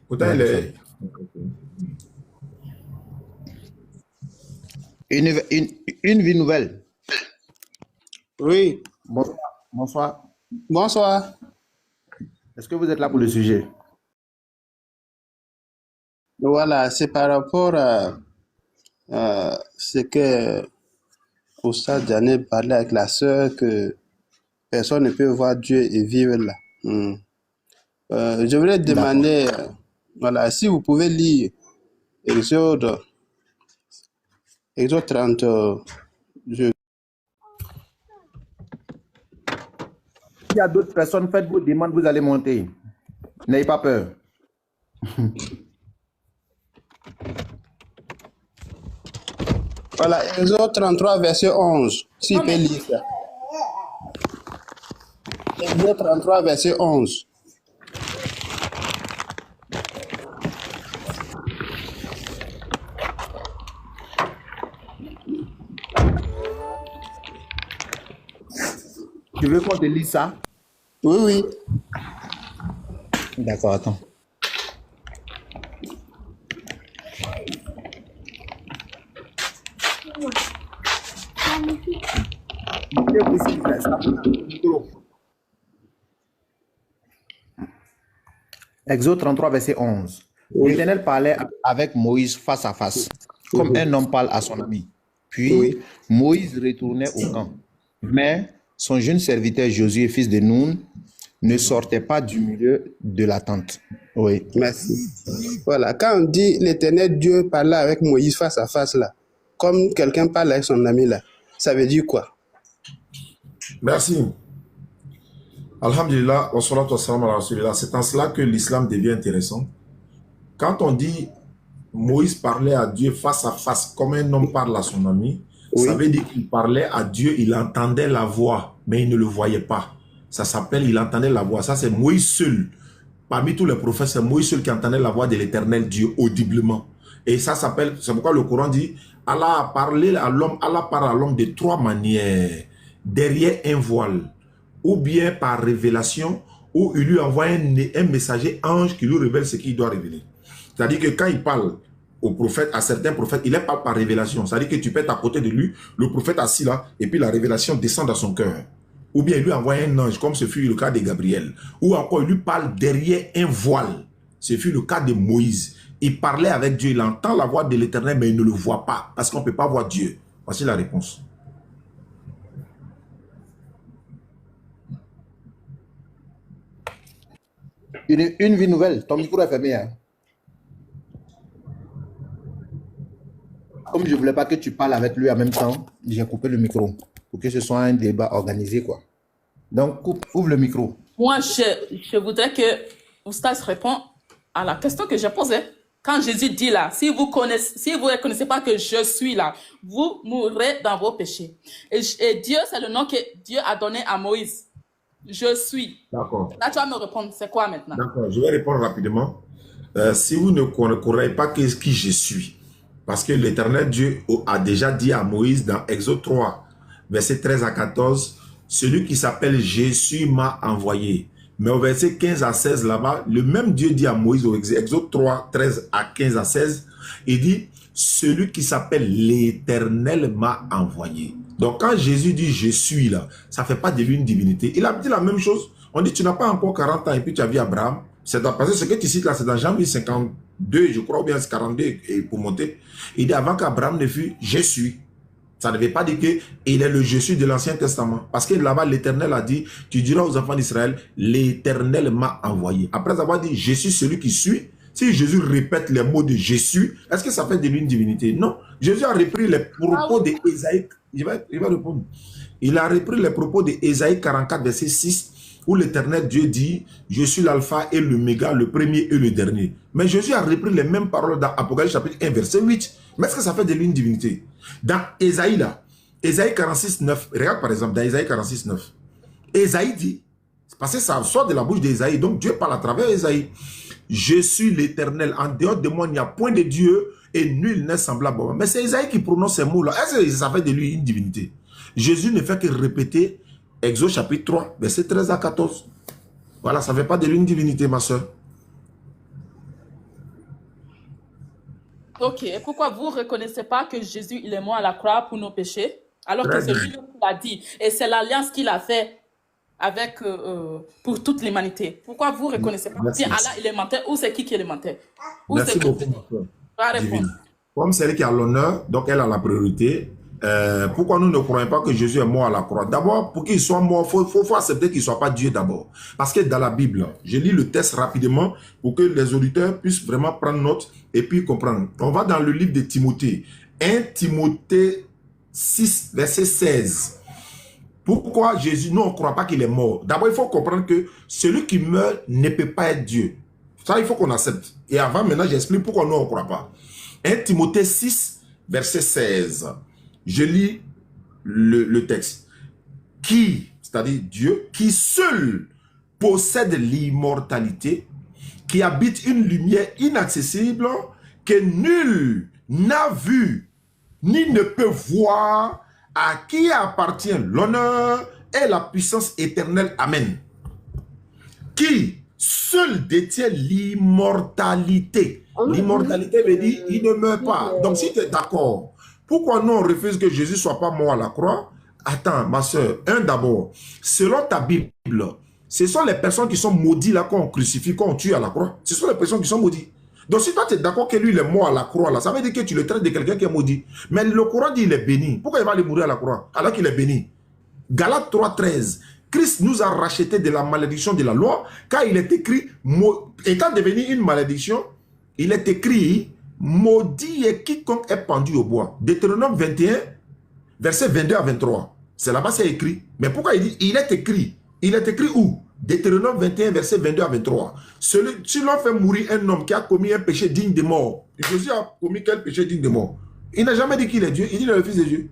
C: Pourtant, il est...
A: Une vie nouvelle.
H: Oui,
A: Bonsoir. Bonsoir.
H: bonsoir.
A: Est-ce que vous êtes là pour le sujet?
H: Voilà, c'est par rapport à ce que Oustaz Diané parlait avec la sœur que personne ne peut voir Dieu et vivre là. Je voulais
A: D'accord.
H: demander, voilà, si vous pouvez lire Exode 30,
A: S'il y a d'autres personnes, faites vos demandes, vous allez monter. N'ayez pas peur.
H: voilà, Exode 33, verset 11. S'il
E: Non,
H: peut
E: mais
H: lire ça. Exode 33, verset 11.
A: Tu veux qu'on te lise ça?
H: Oui, oui.
A: D'accord, attends. Exode 33, verset 11.
H: Oui,
A: L'Éternel parlait avec Moïse face à face, comme un homme parle à son ami. Puis
H: oui.
A: Moïse retournait au camp. Mais son jeune serviteur Josué, fils de Nun, ne sortait pas du milieu de la tente. Oui.
H: Merci. Voilà, quand on dit l'Éternel Dieu parlait avec Moïse face à face là, comme quelqu'un parle avec son ami là, ça veut dire quoi?
C: Merci. Alhamdulillah, wa salatu wa salam ala rasulillah. C'est en cela que l'islam devient intéressant. Quand on dit Moïse parlait à Dieu face à face, comme un homme parle à son ami, ça
H: Oui,
C: veut dire qu'il parlait à Dieu, il entendait la voix, mais il ne le voyait pas. Ça s'appelle, il entendait la voix. Ça, c'est Moïse seul. Parmi tous les prophètes, c'est Moïse seul qui entendait la voix de l'éternel Dieu audiblement. Et ça s'appelle, c'est pourquoi le Coran dit, Allah a parlé à l'homme, Allah parle à l'homme de trois manières. Derrière un voile, ou bien par révélation, ou il lui envoie un messager ange qui lui révèle ce qu'il doit révéler. C'est-à-dire que quand il parle au prophète, à certains prophètes, il est pas par révélation. C'est-à-dire que tu peux être à côté de lui, le prophète assis là, et puis la révélation descend dans son cœur. Ou bien il lui envoie un ange, comme ce fut le cas de Gabriel. Ou encore il lui parle derrière un voile. Ce fut le cas de Moïse. Il parlait avec Dieu, il entend la voix de l'Éternel, mais il ne le voit pas, parce qu'on ne peut pas voir Dieu. Voici la réponse.
A: Une vie nouvelle. Ton micro est fermé. Hein? Comme je ne voulais pas que tu parles avec lui en même temps, j'ai coupé le micro pour que ce soit un débat organisé, quoi. Donc, ouvre le micro.
E: moi, je voudrais que Oustaz réponde à la question que j'ai posée. Quand Jésus dit là, si vous ne reconnaissez pas que je suis là, vous mourrez dans vos péchés. Et Dieu, c'est le nom que Dieu a donné à Moïse. Je suis.
C: D'accord.
E: Là, tu vas me répondre, c'est quoi maintenant?
C: D'accord, je vais répondre rapidement. Si vous ne connaissez pas qui je suis, parce que l'Éternel Dieu a déjà dit à Moïse dans Exode 3, verset 13 à 14, celui qui s'appelle Jésus m'a envoyé. Mais au verset 15 à 16 là-bas, le même Dieu dit à Moïse au Exode 3, 13 à 15 à 16, il dit, celui qui s'appelle l'Éternel m'a envoyé. Donc quand Jésus dit je suis là, ça ne fait pas de lui une divinité. Il a dit la même chose. On dit tu n'as pas encore 40 ans et puis tu as vu Abraham. C'est parce que ce que tu cites là, c'est dans Jean 52, je crois, ou bien 42 et pour monter. Il dit avant qu'Abraham ne fût, je suis. Ça ne veut pas dire qu'il est le je suis de l'Ancien Testament. Parce que là-bas, l'Éternel a dit, tu diras aux enfants d'Israël, l'Éternel m'a envoyé. Après avoir dit, je suis celui qui suis, Si Jésus répète les mots de Jésus, est-ce que ça fait de lui une divinité? Non. Jésus a repris les propos d'Ésaïe. Il va répondre. Il a repris les propos d'Ésaïe 44, verset 6, où l'Éternel Dieu dit, je suis l'alpha et l'oméga, le premier et le dernier. Mais Jésus a repris les mêmes paroles dans Apocalypse chapitre 1, verset 8. Mais est-ce que ça fait de lui une divinité? Dans Ésaïe, là, Ésaïe 46, 9, regarde par exemple dans Ésaïe 46, 9. Ésaïe dit, parce que ça sort de la bouche d'Ésaïe, donc Dieu parle à travers Ésaïe. Je suis l'Éternel, en dehors de moi, il n'y a point de Dieu et nul n'est semblable à moi. Mais c'est Ésaïe qui prononce ces mots-là. Est-ce que ça fait de lui une divinité? Jésus ne fait que répéter Exode chapitre 3, verset 13 à 14. Voilà, ça ne fait pas de lui une divinité, ma soeur.
E: Ok, et pourquoi vous ne reconnaissez pas que Jésus, il est mort à la croix pour nos péchés, alors que c'est lui qui l'a dit, et c'est l'alliance qu'il a fait avec, pour toute l'humanité. Pourquoi vous ne reconnaissez pas? Si Allah, il est menteur, ou c'est qui est le menteur?
C: Merci beaucoup, ma soeur. Comme c'est elle qui a l'honneur, donc elle a la priorité. Pourquoi nous ne croyons pas que Jésus est mort à la croix? D'abord, pour qu'il soit mort, il faut accepter qu'il ne soit pas Dieu d'abord. Parce que dans la Bible, je lis le texte rapidement pour que les auditeurs puissent vraiment prendre note et puis comprendre. On va dans le livre de Timothée. 1 Timothée 6, verset 16. Pourquoi Jésus, nous on ne croit pas qu'il est mort? D'abord, il faut comprendre que celui qui meurt ne peut pas être Dieu. Ça, il faut qu'on accepte. Et avant, maintenant, j'explique pourquoi nous on ne croit pas. 1 Timothée 6, verset 16. Je lis le texte. Qui, c'est-à-dire Dieu, qui seul possède l'immortalité, qui habite une lumière inaccessible, que nul n'a vu, ni ne peut voir, à qui appartient l'honneur et la puissance éternelle. Amen. Qui seul détient l'immortalité. L'immortalité veut dire il ne meurt pas. Donc si tu es d'accord, pourquoi nous on refuse que Jésus ne soit pas mort à la croix? Attends, ma soeur, d'abord, selon ta Bible, ce sont les personnes qui sont maudites là qu'on crucifie, qu'on tue à la croix. Ce sont les personnes qui sont maudites. Donc si toi tu es d'accord que lui il est mort à la croix, là, ça veut dire que tu le traites de quelqu'un qui est maudit. Mais le Coran dit qu'il est béni. Pourquoi il va aller mourir à la croix alors qu'il est béni? Galates 3,13. Christ nous a racheté de la malédiction de la loi, car il est écrit, étant devenu une malédiction, il est écrit, maudit est quiconque est pendu au bois. Deutéronome 21, verset 22 à 23. C'est là-bas, c'est écrit. Mais pourquoi il dit, il est écrit? Il est écrit où? Deutéronome 21, verset 22 à 23. Si l'on fait mourir un homme qui a commis un péché digne de mort, Jésus a commis quel péché digne de mort? Il n'a jamais dit qu'il est Dieu, il dit qu'il est le Fils de Dieu.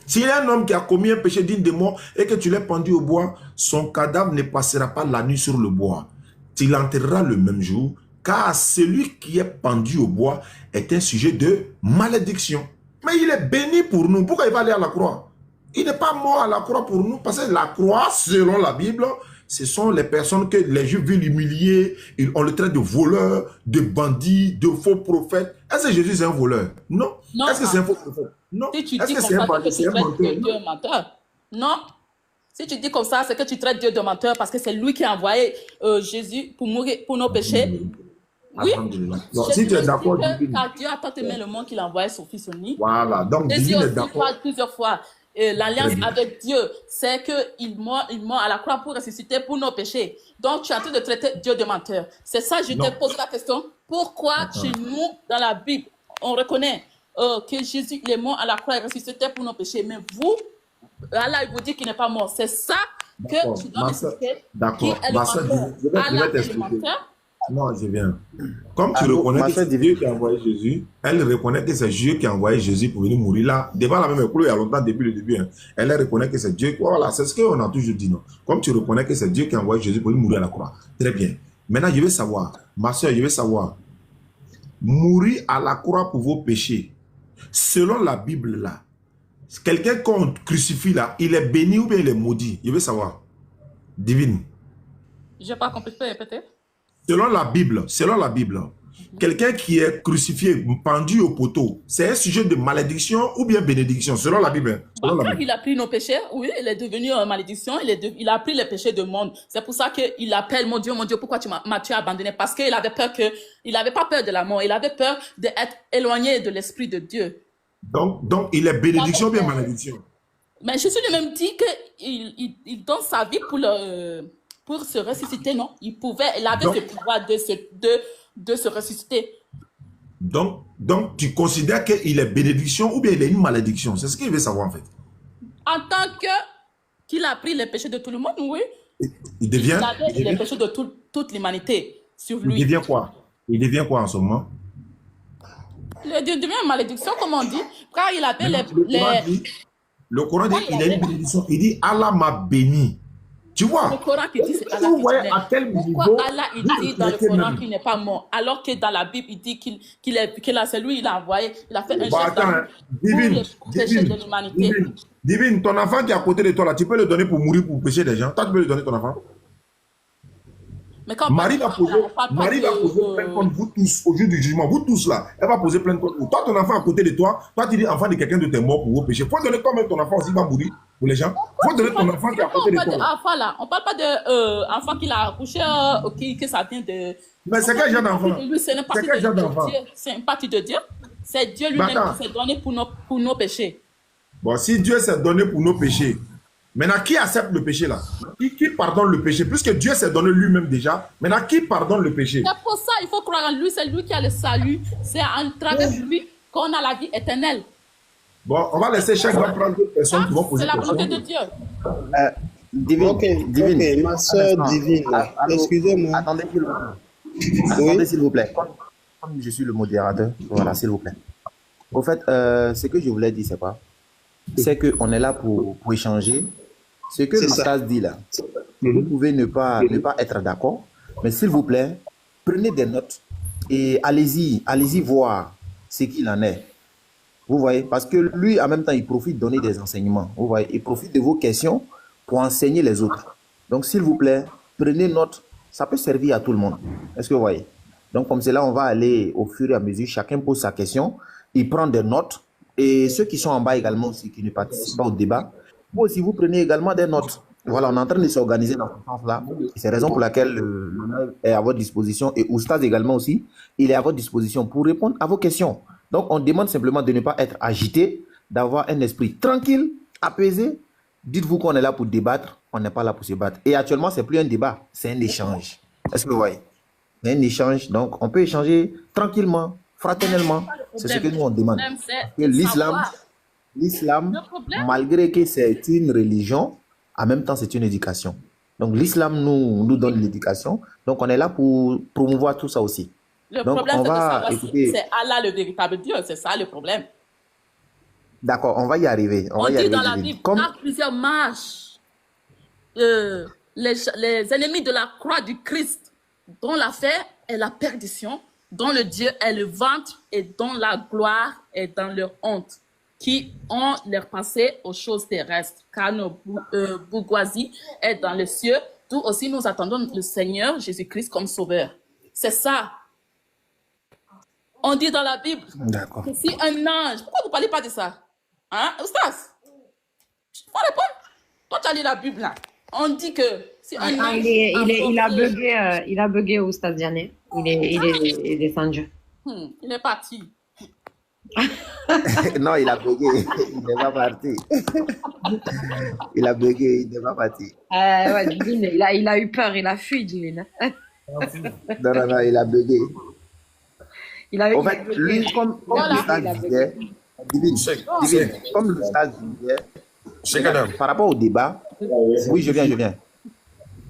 C: S'il y a un homme qui a commis un péché digne de mort et que tu l'as pendu au bois, son cadavre ne passera pas la nuit sur le bois. Tu l'enterreras le même jour, car celui qui est pendu au bois est un sujet de malédiction. Mais il est béni pour nous. Pourquoi il va aller à la croix? Il n'est pas mort à la croix pour nous, parce que la croix, selon la Bible, ce sont les personnes que les Juifs veulent humilier. On le traite de voleurs, de bandits, de faux prophètes. Est-ce que Jésus est un voleur? Non. Est-ce que c'est un faux prophète? Non.
E: Si tu
C: Est-ce
E: dis
C: que
E: comme
C: c'est un
E: ça,
C: bandit?
E: c'est que tu traites Dieu de menteur. Non. Si tu dis comme ça, c'est que tu traites Dieu de menteur parce que c'est lui qui a envoyé Jésus pour mourir pour nos péchés. Oui.
C: Donc, si tu es d'accord,
E: car Dieu a tant aimé le monde qu'il a envoyé son fils unique.
C: Voilà. Donc,
E: Jésus
C: est
E: aussi
C: d'accord.
E: parle plusieurs fois. L'alliance avec Dieu, c'est qu'il mort à la croix pour ressusciter pour nos péchés. Donc, tu es en train de traiter Dieu de menteur. C'est ça, je te pose la question. Pourquoi chez nous, dans la Bible, on reconnaît que Jésus il est mort à la croix et ressuscité pour nos péchés, mais vous, Allah, il vous dit qu'il n'est pas mort. C'est ça que tu dois m'expliquer.
C: D'accord.
E: Qui est le menteur? Allah est le menteur.
C: Non, je viens. Comme tu reconnais que c'est Dieu qui a envoyé Jésus, elle reconnaît que c'est Dieu qui a envoyé Jésus pour venir mourir là. Devant la même école, il y a longtemps, depuis le début. Hein. Elle reconnaît que c'est Dieu. Voilà, c'est ce qu'on a toujours dit. Non. Comme tu reconnais que c'est Dieu qui a envoyé Jésus pour venir mourir à la croix. Très bien. Maintenant, je veux savoir, ma soeur, je veux savoir, mourir à la croix pour vos péchés, selon la Bible là, quelqu'un qu'on crucifie là, il est béni ou bien il est maudit? Je veux savoir. Divine.
E: Je n'ai pas compris, peut-être.
C: Selon la Bible, quelqu'un qui est crucifié, pendu au poteau, c'est un sujet de malédiction ou bien bénédiction, selon la Bible.
E: Quand il a pris nos péchés, oui, il est devenu en malédiction, il a pris les péchés du monde. C'est pour ça qu'il appelle, mon Dieu, pourquoi tu m'as abandonné? Parce qu'il avait peur il n'avait pas peur de la mort, il avait peur d'être éloigné de l'Esprit de Dieu.
C: Donc il est bénédiction ou bien malédiction?
E: Mais Jésus lui-même dit qu'il donne sa vie pour se ressusciter, non? Il avait ce pouvoir de se ressusciter.
C: Donc, tu considères qu'il est bénédiction ou bien il est une malédiction? C'est ce qu'il veut savoir en fait.
E: En tant qu'il a pris les péchés de tout le monde, oui.
C: Il devient
E: les péchés de toute l'humanité sur lui.
C: Il devient quoi? Il devient quoi en ce moment?
E: Il devient une malédiction, comme on dit. Car il avait
C: Le Coran dit qu'il a une bénédiction. Il dit Allah m'a béni. Tu vois?
E: Le Coran qui dit c'est Allah
C: Vous
E: qui
C: voyez
E: dit.
C: à quel
E: Pourquoi
C: niveau
E: Allah il dit dans le Coran qu'il n'est pas mort, alors que dans la Bible il dit c'est lui il a envoyé, il a fait un geste d'amour pour les péchés de l'humanité.
C: Divine, ton enfant qui est à côté de toi là, tu peux le donner pour mourir pour pécher des gens. Toi, tu peux le donner ton enfant.
E: Mais quand
C: Marie va poser plein contre vous tous au jour du jugement. Vous tous là, elle va poser plein contre vous. Toi, ton enfant à côté de toi, toi tu dis enfant de quelqu'un de tes morts pour vos péchés. Faut donner quand même ton enfant aussi va mourir pour les gens. Faut donner ton enfant qui est à côté de toi.
E: Là. On parle pas de enfant qu'il a accouché, que ça vient de.
C: Mais c'est quel genre d'enfant?
E: C'est une partie de Dieu. C'est une partie de Dieu. C'est Dieu lui-même qui s'est donné pour nos péchés.
C: Bon, si Dieu s'est donné pour nos péchés, maintenant, qui accepte le péché là? Qui pardonne le péché? Puisque Dieu s'est donné lui-même déjà, maintenant, qui pardonne le péché?
E: C'est pour ça il faut croire en lui, c'est lui qui a le salut. C'est à travers lui qu'on a la vie éternelle.
C: Bon, on va laisser chacun prendre deux personnes qui vont poser
E: des questions. C'est la volonté de Dieu.
H: Divine.
A: Divine.
H: Ma soeur Divine, excusez-moi.
A: Attendez, s'il vous plaît. Comme je suis le modérateur, voilà, s'il vous plaît. Au fait, ce que je voulais dire, c'est quoi? C'est qu'on est là pour échanger. Ce que l'Oustaz dit là, vous pouvez ne pas être d'accord, mais s'il vous plaît, prenez des notes et allez-y voir ce qu'il en est. Vous voyez? Parce que lui, en même temps, il profite de donner des enseignements. Vous voyez? Il profite de vos questions pour enseigner les autres. Donc, s'il vous plaît, prenez note. Ça peut servir à tout le monde. Est-ce que vous voyez? Donc, comme cela, on va aller au fur et à mesure. Chacun pose sa question. Il prend des notes. Et ceux qui sont en bas également aussi, qui ne participent pas au débat, vous aussi, vous prenez également des notes. Voilà, on est en train de s'organiser dans ce sens-là. C'est la raison pour laquelle l'honneur est à votre disposition. Et Oustaz également aussi, il est à votre disposition pour répondre à vos questions. Donc, on demande simplement de ne pas être agité, d'avoir un esprit tranquille, apaisé. Dites-vous qu'on est là pour débattre, on n'est pas là pour se battre. Et actuellement, ce n'est plus un débat, c'est un échange. Est-ce que vous voyez? C'est un échange, donc on peut échanger tranquillement, fraternellement. C'est ce que nous, on demande. L'islam, malgré que c'est une religion, en même temps, c'est une éducation. Donc, l'islam nous donne l'éducation. Donc, on est là pour promouvoir tout ça aussi.
E: Le
A: donc,
E: problème,
A: on va
E: écouter... c'est Allah le véritable Dieu. C'est ça le problème.
A: D'accord, on va y arriver.
E: On dit dans la Bible, il y a plusieurs marches. Les ennemis de la croix du Christ, dont la fin est la perdition, dont le Dieu est le ventre et dont la gloire est dans leur honte, qui ont leur pensée aux choses terrestres, car nos bourgeoisie est dans les cieux, d'où aussi nous attendons le Seigneur Jésus-Christ comme sauveur. C'est ça. On dit dans la Bible que si un ange... Pourquoi vous ne parlez pas de ça? Hein, Oustaz? Faut répondre. Toi, tu as lu la Bible, là. On dit que si un ange...
I: Il a bugué, Oustaz Diané. Il est descendu.
E: Il est parti.
A: Non, il a bugué. Il n'est pas parti. Il a bugué, il n'est pas parti.
I: Ouais, Divine, il a eu peur, il a fui, Divine.
A: Non, il a bugué. En fait, lui, comme l'Oustaz disait, comme l'Oustaz disait, par rapport au débat, oui, je viens.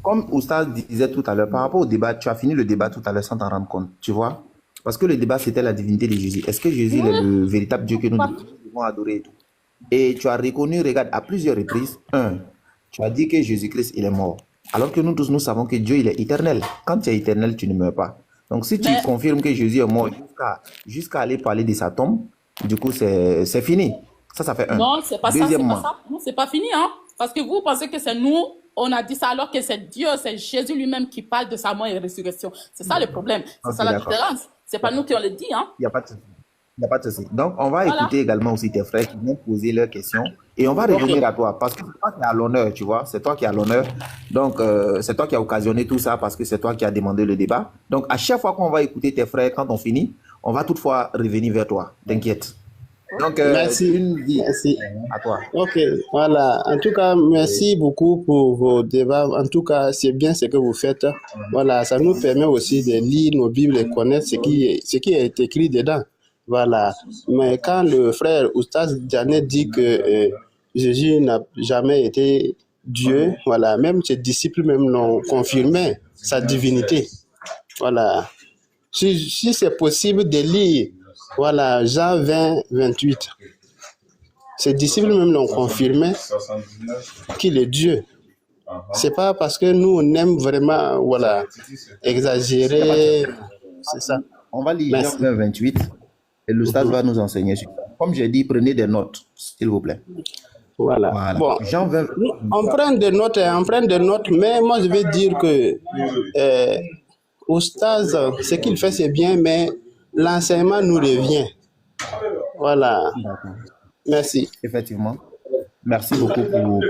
A: Comme Oustaz disait tout à l'heure, par rapport au débat, tu as fini le débat tout à l'heure sans t'en rendre compte, tu vois? Parce que le débat, c'était la divinité de Jésus. Est-ce que Jésus est le véritable Dieu que nous devons adorer et tout? Et tu as reconnu, regarde, à plusieurs reprises, tu as dit que Jésus-Christ, il est mort. Alors que nous tous, nous savons que Dieu, il est éternel. Quand tu es éternel, tu ne meurs pas. Donc, si tu confirmes que Jésus est mort jusqu'à aller parler de sa tombe, du coup, c'est fini. Ça fait un.
E: Non, c'est pas ça. Non, c'est pas fini, hein. Parce que vous pensez que c'est nous, on a dit ça alors que c'est Dieu, c'est Jésus lui-même qui parle de sa mort et résurrection. C'est ça le problème. C'est ça la différence. C'est pas nous qui on le dit, hein.
A: Il n'y a pas de souci. Donc, on va écouter également aussi tes frères qui vont poser leurs questions et on va revenir à toi parce que c'est toi qui as l'honneur, tu vois. C'est toi qui as l'honneur. Donc, c'est toi qui as occasionné tout ça parce que c'est toi qui as demandé le débat. Donc, à chaque fois qu'on va écouter tes frères, quand on finit, on va toutefois revenir vers toi. T'inquiète. Donc,
H: Merci.
A: une vie
H: Merci.
A: à toi.
H: Ok, voilà. En tout cas, merci beaucoup pour vos débats. En tout cas, c'est bien ce que vous faites. Voilà, ça nous permet aussi de lire nos Bibles et connaître ce qui est écrit dedans. Voilà. Mais quand le frère Oustaz Diané dit que Jésus n'a jamais été Dieu, voilà, même ses disciples même l'ont confirmé, sa divinité. Voilà. Si c'est possible de lire, voilà, Jean 20, 28. Ses disciples même l'ont confirmé qu'il est Dieu. C'est pas parce que nous on aime vraiment, voilà, exagérer. C'est ça.
A: On va lire
H: Merci.
A: Jean 20, 28 et le stade va nous enseigner sur ça. Comme j'ai dit, prenez des notes, s'il vous plaît.
H: Voilà.
A: Voilà.
H: Bon,
A: Jean 20,
H: on prend des notes, mais moi je vais dire que Oustaz, ce qu'il fait c'est bien, mais l'enseignement nous revient. Voilà.
A: D'accord.
H: Merci.
A: Effectivement. Merci beaucoup pour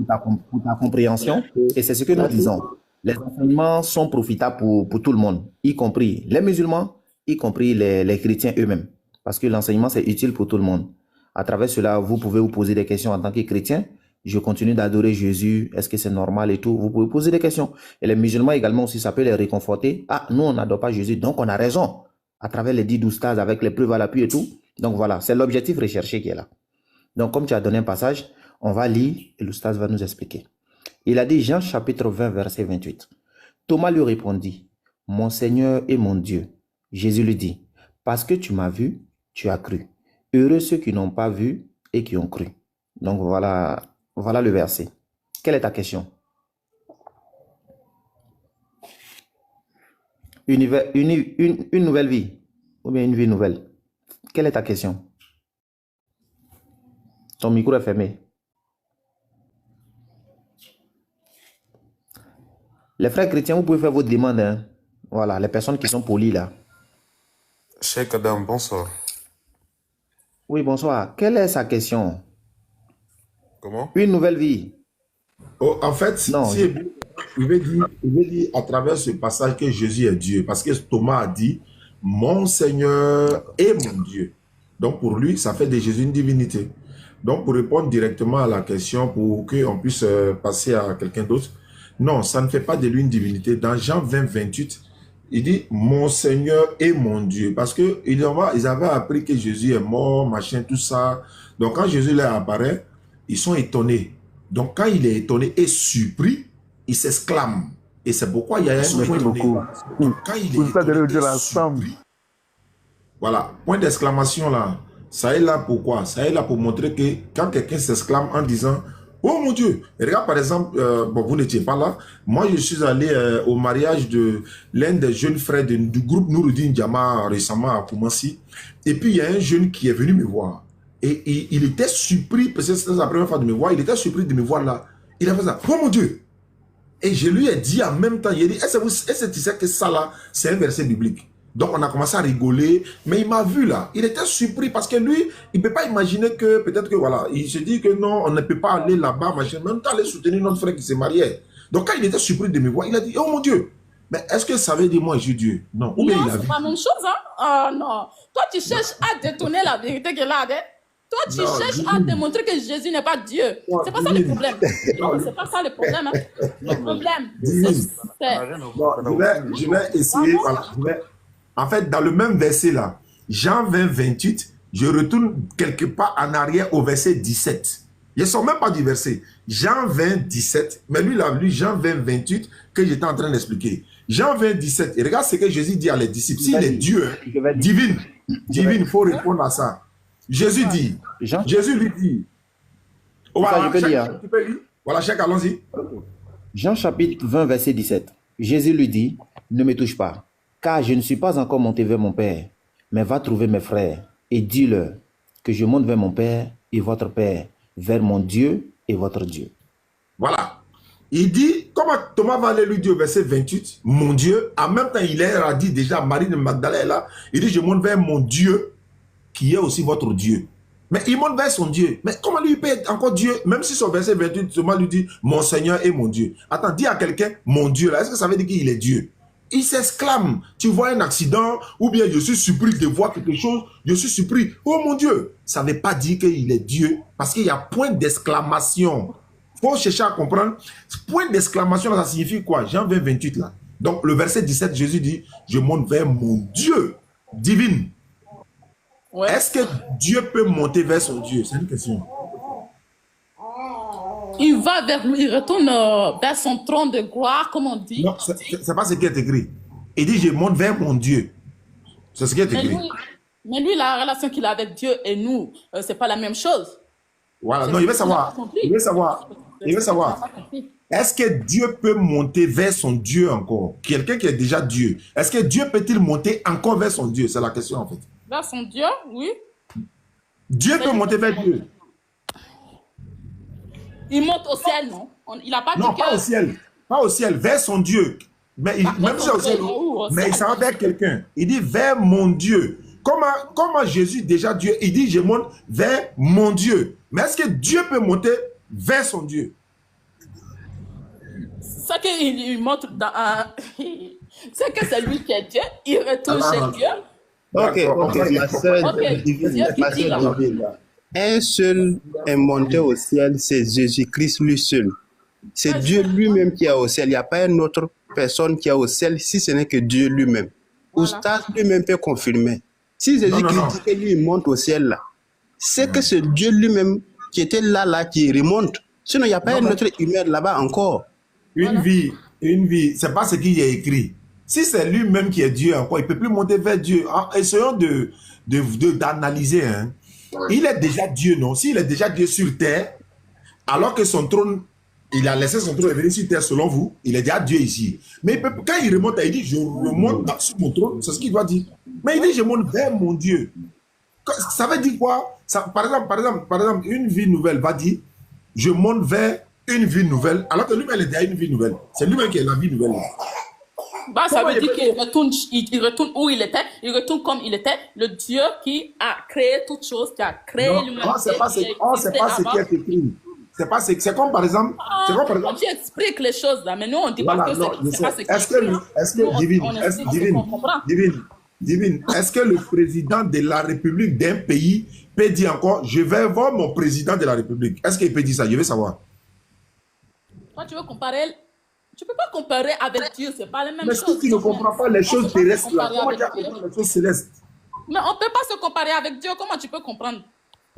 A: ta compréhension. Et c'est ce que nous disons. Les enseignements sont profitables pour tout le monde, y compris les musulmans, y compris les chrétiens eux-mêmes. Parce que l'enseignement, c'est utile pour tout le monde. À travers cela, vous pouvez vous poser des questions en tant que chrétien. Je continue d'adorer Jésus. Est-ce que c'est normal et tout? Vous pouvez poser des questions. Et les musulmans également aussi, ça peut les réconforter. Ah, nous, on n'adore pas Jésus, donc on a raison. À travers les 10 d'oustaz, avec les preuves à l'appui et tout. Donc voilà, c'est l'objectif recherché qui est là. Donc comme tu as donné un passage, on va lire et l'oustaz va nous expliquer. Il a dit Jean chapitre 20, verset 28. Thomas lui répondit, mon Seigneur et mon Dieu. Jésus lui dit, parce que tu m'as vu, tu as cru. Heureux ceux qui n'ont pas vu et qui ont cru. Donc voilà le verset. Quelle est ta question? Une nouvelle vie ou bien une vie nouvelle? Quelle est ta question? Ton micro est fermé. Les frères chrétiens, vous pouvez faire votre demande. Hein? Voilà, les personnes qui sont polies là.
J: Cheikh Adam, bonsoir.
A: Oui, bonsoir. Quelle est sa question?
J: Comment?
A: Une nouvelle vie.
C: Oh, en fait,
A: Non,
C: il veut dire à travers ce passage que Jésus est Dieu. Parce que Thomas a dit, mon Seigneur et mon Dieu. Donc pour lui, ça fait de Jésus une divinité. Donc pour répondre directement à la question, pour qu'on puisse passer à quelqu'un d'autre, non, ça ne fait pas de lui une divinité. Dans Jean 20, 28, il dit, mon Seigneur et mon Dieu. Parce qu'ils avaient appris que Jésus est mort, machin, tout ça. Donc quand Jésus leur apparaît, ils sont étonnés. Donc quand il est étonné et surpris, il s'exclame. Et c'est pourquoi il y a un point étonné. Donc quand il est étonné et surpris, voilà, point d'exclamation là. Ça est là pourquoi? Ça est là pour montrer que quand quelqu'un s'exclame en disant « Oh mon Dieu !» Regarde par exemple, bon vous n'étiez pas là, moi je suis allé au mariage de l'un des jeunes frères du groupe Nouruddin Diama récemment à Koumassi. Et puis il y a un jeune qui est venu me voir. Et il était surpris, parce que c'était la première fois de me voir, il était surpris de me voir là. Il a fait ça, « Oh mon Dieu !» Et je lui ai dit en même temps, il a dit « Est-ce que tu sais que ça là, c'est un verset biblique ?» Donc on a commencé à rigoler, mais il m'a vu là, il était surpris parce que lui, il ne peut pas imaginer que peut-être que voilà, il se dit que non, on ne peut pas aller là-bas, machin, même temps aller soutenir notre frère qui s'est marié. Donc quand il était surpris de me voir, il a dit, oh mon Dieu, mais est-ce que ça veut dire moi je suis Dieu? Non, ou bien
E: Non,
C: il a
E: c'est
C: vu.
E: pas la même chose, hein? Oh non. Toi, tu cherches à détourner la vérité qu'elle a, hein? Toi, tu
C: Non,
E: cherches à démontrer que Jésus n'est pas Dieu. C'est pas ça le problème. Non, c'est pas ça le problème. Hein. Le problème, c'est...
C: Je vais essayer, voilà, en fait, dans le même verset là, Jean 20, 28, je retourne quelque part en arrière au verset 17. Ils ne sont même pas du verset. Jean 20, 17, mais lui, il a lu Jean 20, 28 que j'étais en train d'expliquer. Jean 20, 17, et regarde ce que Jésus dit à les disciples. S'il est Dieu, divine, il faut répondre à ça. Jésus dit, Jésus lui dit, oh, voilà,
A: je peux dire.
C: tu peux lire. Voilà, chacun, allons-y.
A: Jean chapitre 20, verset 17. Jésus lui dit, ne me touche pas, car je ne suis pas encore monté vers mon Père, mais va trouver mes frères et dis-leur que je monte vers mon Père et votre Père, vers mon Dieu et votre Dieu.
C: Voilà. Il dit, comment Thomas va aller lui dire au verset 28, mon Dieu, en même temps il leur a dit déjà, Marie de Magdalène est là, il dit, je monte vers mon Dieu, qui est aussi votre Dieu. Mais il monte vers son Dieu. Mais comment lui peut être encore Dieu, même si son verset 28, Thomas lui dit, mon Seigneur et mon Dieu. Attends, dis à quelqu'un, mon Dieu, là, est-ce que ça veut dire qu'il est Dieu? il s'exclame. Tu vois un accident, ou bien je suis surpris de voir quelque chose, je suis surpris. Oh mon Dieu, ça ne veut pas dire qu'il est Dieu, parce qu'il y a point d'exclamation. Il faut chercher à comprendre. Point d'exclamation, ça signifie quoi? Jean 20, 28 là. Donc le verset 17, Jésus dit, je monte vers mon Dieu divine. Ouais. Est-ce que Dieu peut monter vers son Dieu? C'est une question.
E: Il va vers lui, il retourne vers son trône de gloire, comme on dit.
C: Non, c'est pas ce qui est écrit. Il dit, je monte vers mon Dieu. C'est ce qui est écrit.
E: Mais lui, la relation qu'il a avec Dieu et nous, c'est pas la même chose.
C: Voilà, non, il veut savoir. Il veut savoir. Il veut savoir. Est-ce que Dieu peut monter vers son Dieu encore? Quelqu'un qui est déjà Dieu. Est-ce que Dieu peut-il monter encore vers son Dieu? C'est la question en fait.
E: Vers son Dieu, oui.
C: Dieu peut monter vers Dieu.
E: Il monte au ciel, non? Il a pas
C: non,
E: dit
C: pas au ciel. Pas au ciel, vers son Dieu. Mais même si au ciel, mais il s'en va vers quelqu'un. Il dit vers mon Dieu. Comment Jésus, déjà Dieu, il dit je monte vers mon Dieu. Mais est-ce que Dieu peut monter vers son Dieu?
E: Ce qu'il montre dans c'est que c'est lui qui est Dieu. Il retourne chez Dieu.
H: Ok, ma soeur divine. Un seul est monté au ciel, c'est Jésus-Christ lui seul. C'est Dieu lui-même qui est au ciel. Il n'y a pas une autre personne qui est au ciel si ce n'est que Dieu lui-même. Oustaz lui-même peut confirmer. Si Jésus-Christ dit lui monte au ciel là, c'est que c'est Dieu lui-même qui était là qui remonte. Sinon, il n'y a pas une autre humaine là-bas encore.
C: Une vie, c'est pas ce qu'il y a écrit. Si c'est lui-même qui est Dieu encore, il ne peut plus monter vers Dieu. Essayons d'analyser. Hein. Il est déjà Dieu, non? S'il est déjà Dieu sur terre, alors que son trône, il a laissé son trône venir sur terre selon vous, il est déjà Dieu ici. Mais quand il remonte, il dit, je remonte sur mon trône, c'est ce qu'il doit dire. Mais il dit, je monte vers mon Dieu. Ça veut dire quoi? Par exemple, une vie nouvelle va dire, je monte vers une vie nouvelle, alors que lui-même, il est déjà une vie nouvelle. C'est lui-même qui est la vie nouvelle.
E: Bah, ça veut dire qu'il retourne où il était, il retourne comme il était, le Dieu qui a créé toutes choses, qui a créé l'humanité.
C: Non, c'est pas ce qui est écrit. C'est comme par exemple.
E: Tu expliques les choses là, mais nous on dit pas que c'est pas ce qui est écrit.
C: Est-ce que Divine, est-ce que le président de la République d'un pays peut dire encore, je vais voir mon président de la République? Est-ce qu'il peut dire ça? Je veux savoir.
E: Toi, tu veux comparer. Tu ne peux pas comparer avec Dieu, ce n'est pas les mêmes choses.
C: Mais si tu ne comprends pas les choses terrestres, là, comment tu vas comprendre les choses célestes?
E: Mais on ne peut pas se comparer avec Dieu. Comment tu peux comprendre?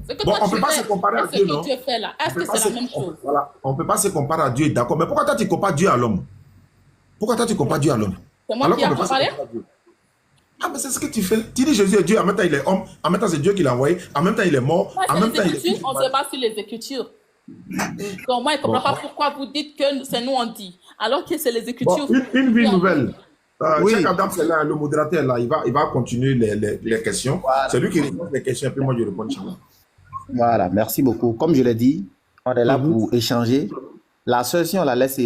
E: Ce que
C: bon,
E: toi,
C: on ne peut pas se comparer à Dieu, non?
E: Dieu fait là. Est-ce que c'est la même chose?
C: Voilà, on ne peut pas se comparer à Dieu, d'accord. Mais pourquoi toi, tu compares Dieu à l'homme? Pourquoi toi, tu compares Dieu à l'homme?
E: C'est moi qui ai comparé?
C: Ah, mais c'est ce que tu fais. Tu dis Jésus est Dieu, en même temps il est homme, en même temps c'est Dieu qui l'a envoyé, en même temps il est mort, en même temps il est...
E: On se base sur les Écritures. Donc moi, je ne comprends pas pourquoi vous dites que c'est nous on dit, alors que c'est les Écritures.
C: Bon, une vie nouvelle. Cheikh Adam, c'est là, le modérateur, là, il va continuer les questions. Voilà. C'est lui qui répond les questions, et puis moi je réponds.
A: Voilà, merci beaucoup. Comme je l'ai dit, on est là pour échanger. La seule, si on la laisse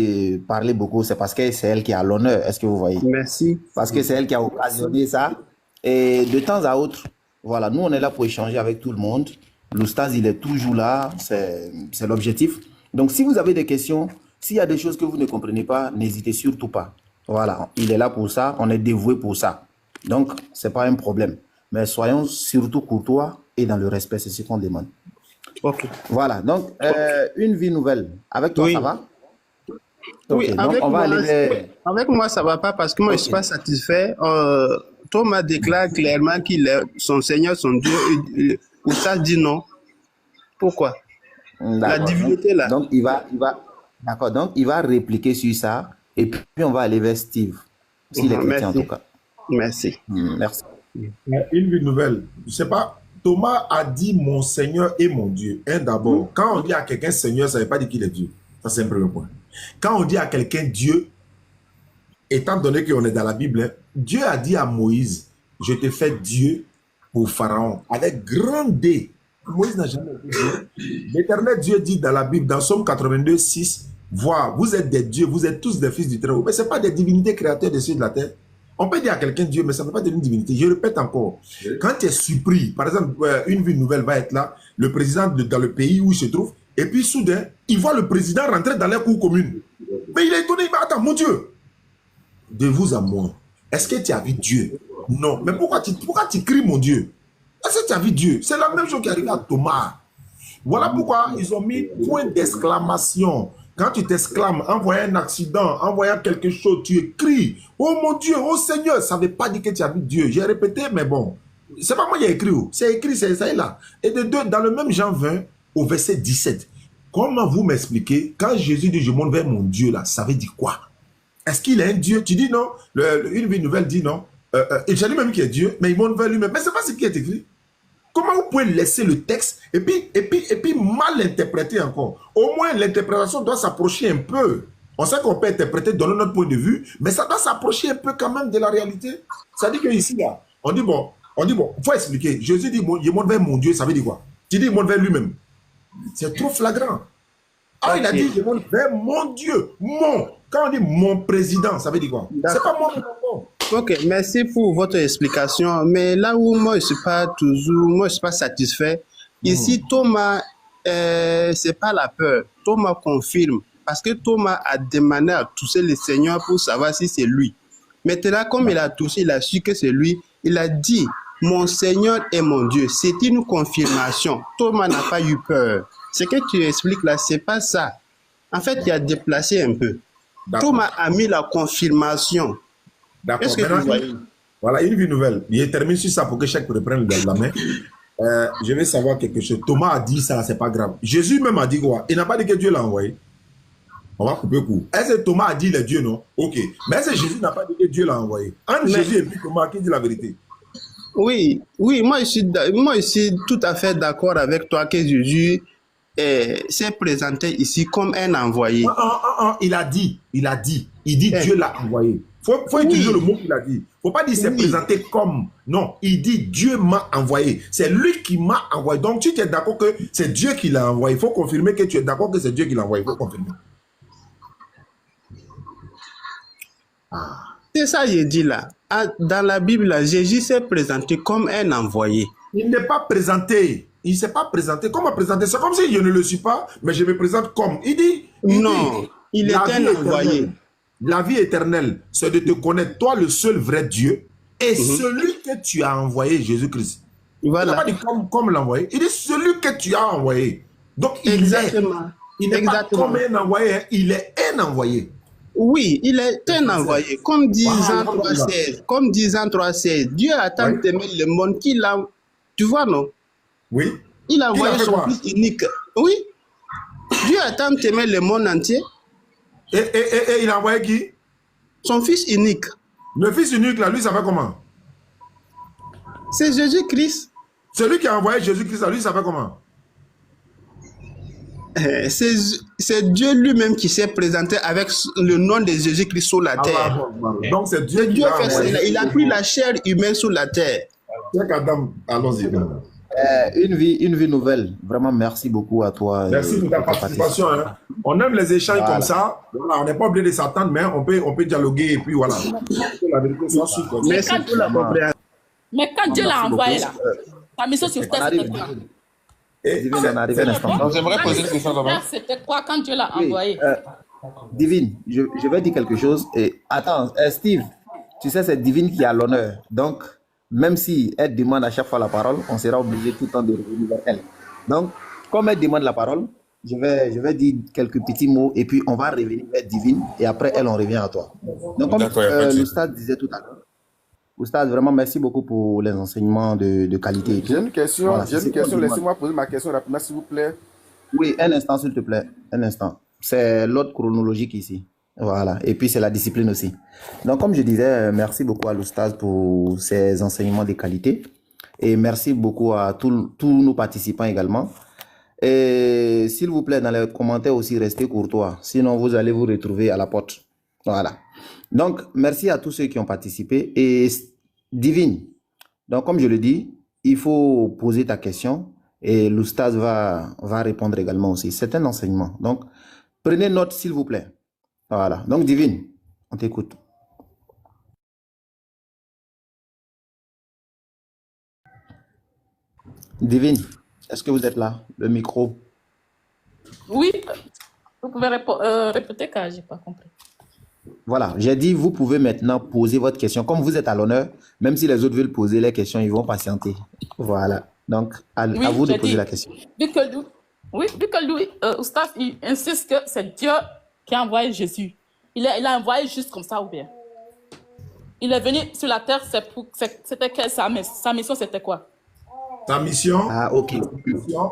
A: parler beaucoup, c'est parce que c'est elle qui a l'honneur. Est-ce que vous voyez?
H: Merci.
A: Parce que c'est elle qui a occasionné ça. Et de temps à autre, voilà, nous, on est là pour échanger avec tout le monde. L'Oustaz, il est toujours là. C'est l'objectif. Donc, si vous avez des questions, s'il y a des choses que vous ne comprenez pas, n'hésitez surtout pas. Voilà, il est là pour ça. On est dévoué pour ça. Donc, ce n'est pas un problème. Mais soyons surtout courtois et dans le respect. C'est ce qu'on demande.
H: Okay.
A: Voilà, donc une vie nouvelle. Avec toi, ça va?
H: Oui,
A: donc, on va aller
H: avec moi, ça ne va pas parce que moi, je ne suis pas satisfait. Thomas déclare clairement qu'il est son Seigneur, son Dieu. Ou ça dit non. Pourquoi? La divinité, là.
A: Donc, il va répliquer sur ça et puis on va aller vers Steve. S'il est chrétien, en tout cas.
H: Merci.
A: Merci.
C: Une vie nouvelle. Je ne sais pas. Thomas a dit mon Seigneur et mon Dieu. D'abord, quand on dit à quelqu'un Seigneur, ça ne veut pas dire qu'il est Dieu. Ça, c'est un premier point. Quand on dit à quelqu'un Dieu, étant donné qu'on est dans la Bible, Dieu a dit à Moïse, je te fais Dieu pour Pharaon, avec grand D. Moïse n'a jamais été Dieu. L'Éternel Dieu dit dans la Bible, dans Somme 82, 6, vois, vous êtes des dieux, vous êtes tous des fils du Très-Haut. Mais ce n'est pas des divinités créateurs des cieux de la terre. On peut dire à quelqu'un Dieu, mais ça ne veut pas dire une divinité. Je répète encore. Quand tu es surpris, par exemple, une vie nouvelle va être là, le président dans le pays où il se trouve, et puis soudain, il voit le président rentrer dans la cour commune. Mais il est étonné, il va attendre, mon Dieu. de vous à moi, est-ce que tu as vu Dieu? Non. Mais pourquoi tu cries mon Dieu? Est-ce que tu as vu Dieu? C'est la même chose qui arrive à Thomas. Voilà pourquoi ils ont mis point d'exclamation. Quand tu t'exclames, en voyant un accident, en voyant quelque chose, tu cries, oh mon Dieu, oh Seigneur, ça ne veut pas dire que tu as vu Dieu. J'ai répété, mais bon, c'est pas moi qui ai écrit, c'est écrit, c'est ça et là. Et de deux, dans le même Jean 20, au verset 17, comment vous m'expliquez, quand Jésus dit je monte vers mon Dieu là, ça veut dire quoi? Est-ce qu'il est un Dieu? Tu dis non, une vie nouvelle dit non. Il dit même qu'il est Dieu, mais il monte vers lui-même. Mais c'est pas ce qui est écrit. Comment vous pouvez laisser le texte et puis mal interpréter encore? Au moins, l'interprétation doit s'approcher un peu. On sait qu'on peut interpréter dans notre point de vue, mais ça doit s'approcher un peu quand même de la réalité. Ça dit que ici, là, on dit bon, il faut expliquer. Jésus dit, il monte vers mon Dieu, ça veut dire quoi? Tu dis, il monte vers lui-même. C'est trop flagrant. Ah, okay. Il a dit, je monte vers mon Dieu, mon. Quand on dit mon président, ça veut dire quoi? C'est pas mon.
H: Ok, merci pour votre explication. Mais là où moi, je ne suis pas satisfait. Ici, Thomas, c'est pas la peur. Thomas confirme. Parce que Thomas a demandé à toucher le Seigneur pour savoir si c'est lui. Maintenant, comme il a touché, il a su que c'est lui. Il a dit, mon Seigneur est mon Dieu. C'est une confirmation. Thomas n'a pas eu peur. Ce que tu expliques là, c'est pas ça. En fait, il a déplacé un peu. Thomas a mis la confirmation.
C: D'accord. Voilà, une vie nouvelle. Je termine sur ça pour que chacun reprenne la main. Je vais savoir quelque chose. Thomas a dit ça, c'est pas grave. Jésus même a dit quoi? Il n'a pas dit que Dieu l'a envoyé. On va couper court. Est-ce que Thomas a dit le Dieu, non? Ok. Mais est-ce que Jésus n'a pas dit que Dieu l'a envoyé? Entre Jésus et puis Thomas, qui dit la vérité?
H: Oui, moi je suis tout à fait d'accord avec toi que Jésus s'est présenté ici comme un envoyé.
C: Il dit Dieu l'a envoyé. Faut utiliser le mot qu'il a dit. Faut pas dire c'est présenté comme. Non, il dit Dieu m'a envoyé. C'est lui qui m'a envoyé. Donc tu es d'accord que c'est Dieu qui l'a envoyé. Il faut confirmer que tu es d'accord que c'est Dieu qui l'a envoyé. Il faut confirmer.
H: C'est ça que je dis là. Dans la Bible, Jésus s'est présenté comme un envoyé.
C: Il n'est pas présenté. Il ne s'est pas présenté. Comment présenter? C'est comme si je ne le suis pas, mais je me présente comme. Il dit
H: il est un envoyé.
C: La vie éternelle, c'est de te connaître, toi le seul vrai Dieu, et celui que tu as envoyé, Jésus-Christ.
H: Voilà.
C: Il n'a pas dit comme l'envoyé. Il dit celui que tu as envoyé. Donc il n'est pas comme un envoyé, il est un envoyé.
H: Oui, il est un envoyé. Comme dit Jean 3,16. Comme dit Jean 3,16. Dieu a tant aimé le monde qu'il a. Tu vois, non?
C: Oui.
H: Il a envoyé son fils unique. Oui. Dieu a tant aimé le monde entier.
C: Et il a envoyé qui?
H: Son fils unique.
C: Le fils unique, là, lui, ça va comment?
H: C'est Jésus-Christ.
C: Celui qui a envoyé Jésus-Christ, là, lui, ça va comment?
H: C'est Dieu lui-même qui s'est présenté avec le nom de Jésus-Christ sur la terre.
C: Donc c'est Dieu qui l'a envoyé.
H: Il a pris la chair humaine sur la terre.
C: Allons-y.
A: Une vie nouvelle. Vraiment, merci beaucoup à toi.
C: Merci pour ta participation. Hein. On aime les échanges comme ça. Voilà, on n'est pas obligé de s'attendre, mais on peut dialoguer et puis voilà. La vérité soit sûre.
H: Merci pour la compréhension.
E: Mais quand Dieu l'a envoyé là, ta mission sur terre, c'était quoi?
J: J'aimerais poser une question d'abord.
E: C'était quoi quand Dieu l'a envoyé?
A: Divine, je vais dire quelque chose. Et attends, Steve, tu sais, c'est Divine qui a l'honneur. Donc, même si elle demande à chaque fois la parole, on sera obligé tout le temps de revenir vers elle. Donc, comme elle demande la parole, je vais dire quelques petits mots et puis on va revenir vers Divine et après elle, on revient à toi. Donc, comme l'Oustaz disait tout à l'heure, Oustaz, vraiment merci beaucoup pour les enseignements de qualité.
K: J'ai une question, laissez-moi poser ma question rapidement s'il vous plaît.
A: Oui, un instant s'il te plaît, un instant. C'est l'ordre chronologique ici. Voilà, et puis c'est la discipline aussi. Donc comme je disais, merci beaucoup à l'Oustaz pour ses enseignements de qualité. Et merci beaucoup à tous nos participants également. Et s'il vous plaît, dans les commentaires aussi, restez courtois. Sinon, vous allez vous retrouver à la porte. Voilà. Donc, merci à tous ceux qui ont participé. Et Divine, donc comme je le dis, il faut poser ta question et l'Oustaz va répondre également aussi. C'est un enseignement. Donc, prenez note s'il vous plaît. Voilà. Donc, Divine, on t'écoute. Divine, est-ce que vous êtes là? Le micro.
E: Oui. Vous pouvez répéter car je n'ai pas compris.
A: Voilà, j'ai dit, vous pouvez maintenant poser votre question. Comme vous êtes à l'honneur, même si les autres veulent poser les questions, ils vont patienter. Voilà. Donc, à
E: Oui,
A: vous de
E: j'ai
A: poser
E: dit,
A: la question.
E: vu que lui, oui, vu que lui, Oustaz, il insiste que c'est Dieu qui a envoyé Jésus. Il a envoyé juste comme ça ou bien. Il est venu sur la terre, c'était quelle sa mission, c'était quoi?
C: Ta mission,
A: Ah, ok.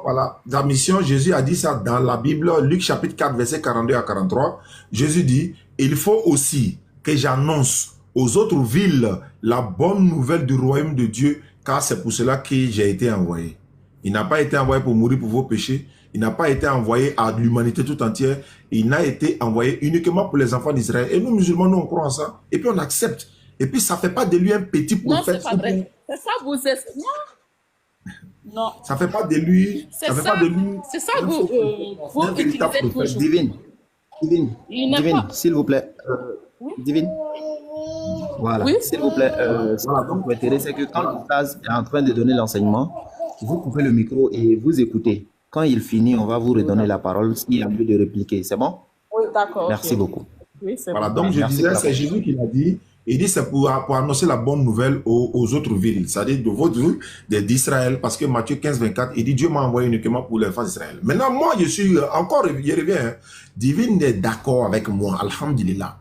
C: voilà, ta mission, Jésus a dit ça dans la Bible, Luc chapitre 4, verset 42 à 43. Jésus dit, il faut aussi que j'annonce aux autres villes la bonne nouvelle du royaume de Dieu, car c'est pour cela que j'ai été envoyé. Il n'a pas été envoyé pour mourir pour vos péchés. Il n'a pas été envoyé à l'humanité tout entière. Il n'a été envoyé uniquement pour les enfants d'Israël. Et nous, musulmans, nous, on croit en ça. Et puis, on accepte. Et puis, ça ne fait pas de lui un petit prophète.
E: Non, c'est pas vrai. C'est ça, vous êtes... Non.
C: Ça ne fait pas de lui...
E: C'est ça, c'est ça, vous utilisez toujours.
A: Divine, s'il vous plaît. Divine. Voilà,
E: oui?
A: S'il vous plaît. Ce que vous préférez, c'est que quand l'Oustaz est en train de donner l'enseignement, vous coupez le micro et vous écoutez. Quand il finit, on va vous redonner la parole s'il y a lieu de répliquer. C'est bon?
E: Oui, d'accord.
A: Merci beaucoup.
E: Oui, c'est
C: voilà,
E: bon.
C: donc je disais, c'est Jésus qui l'a dit. Il dit c'est pour annoncer la bonne nouvelle aux autres villes, c'est-à-dire de votre ville, d'Israël, parce que Matthieu 15, 24, il dit Dieu m'a envoyé uniquement pour les enfants d'Israël. Maintenant, moi, je suis encore, je reviens, hein, Divine est d'accord avec moi, alhamdulillah.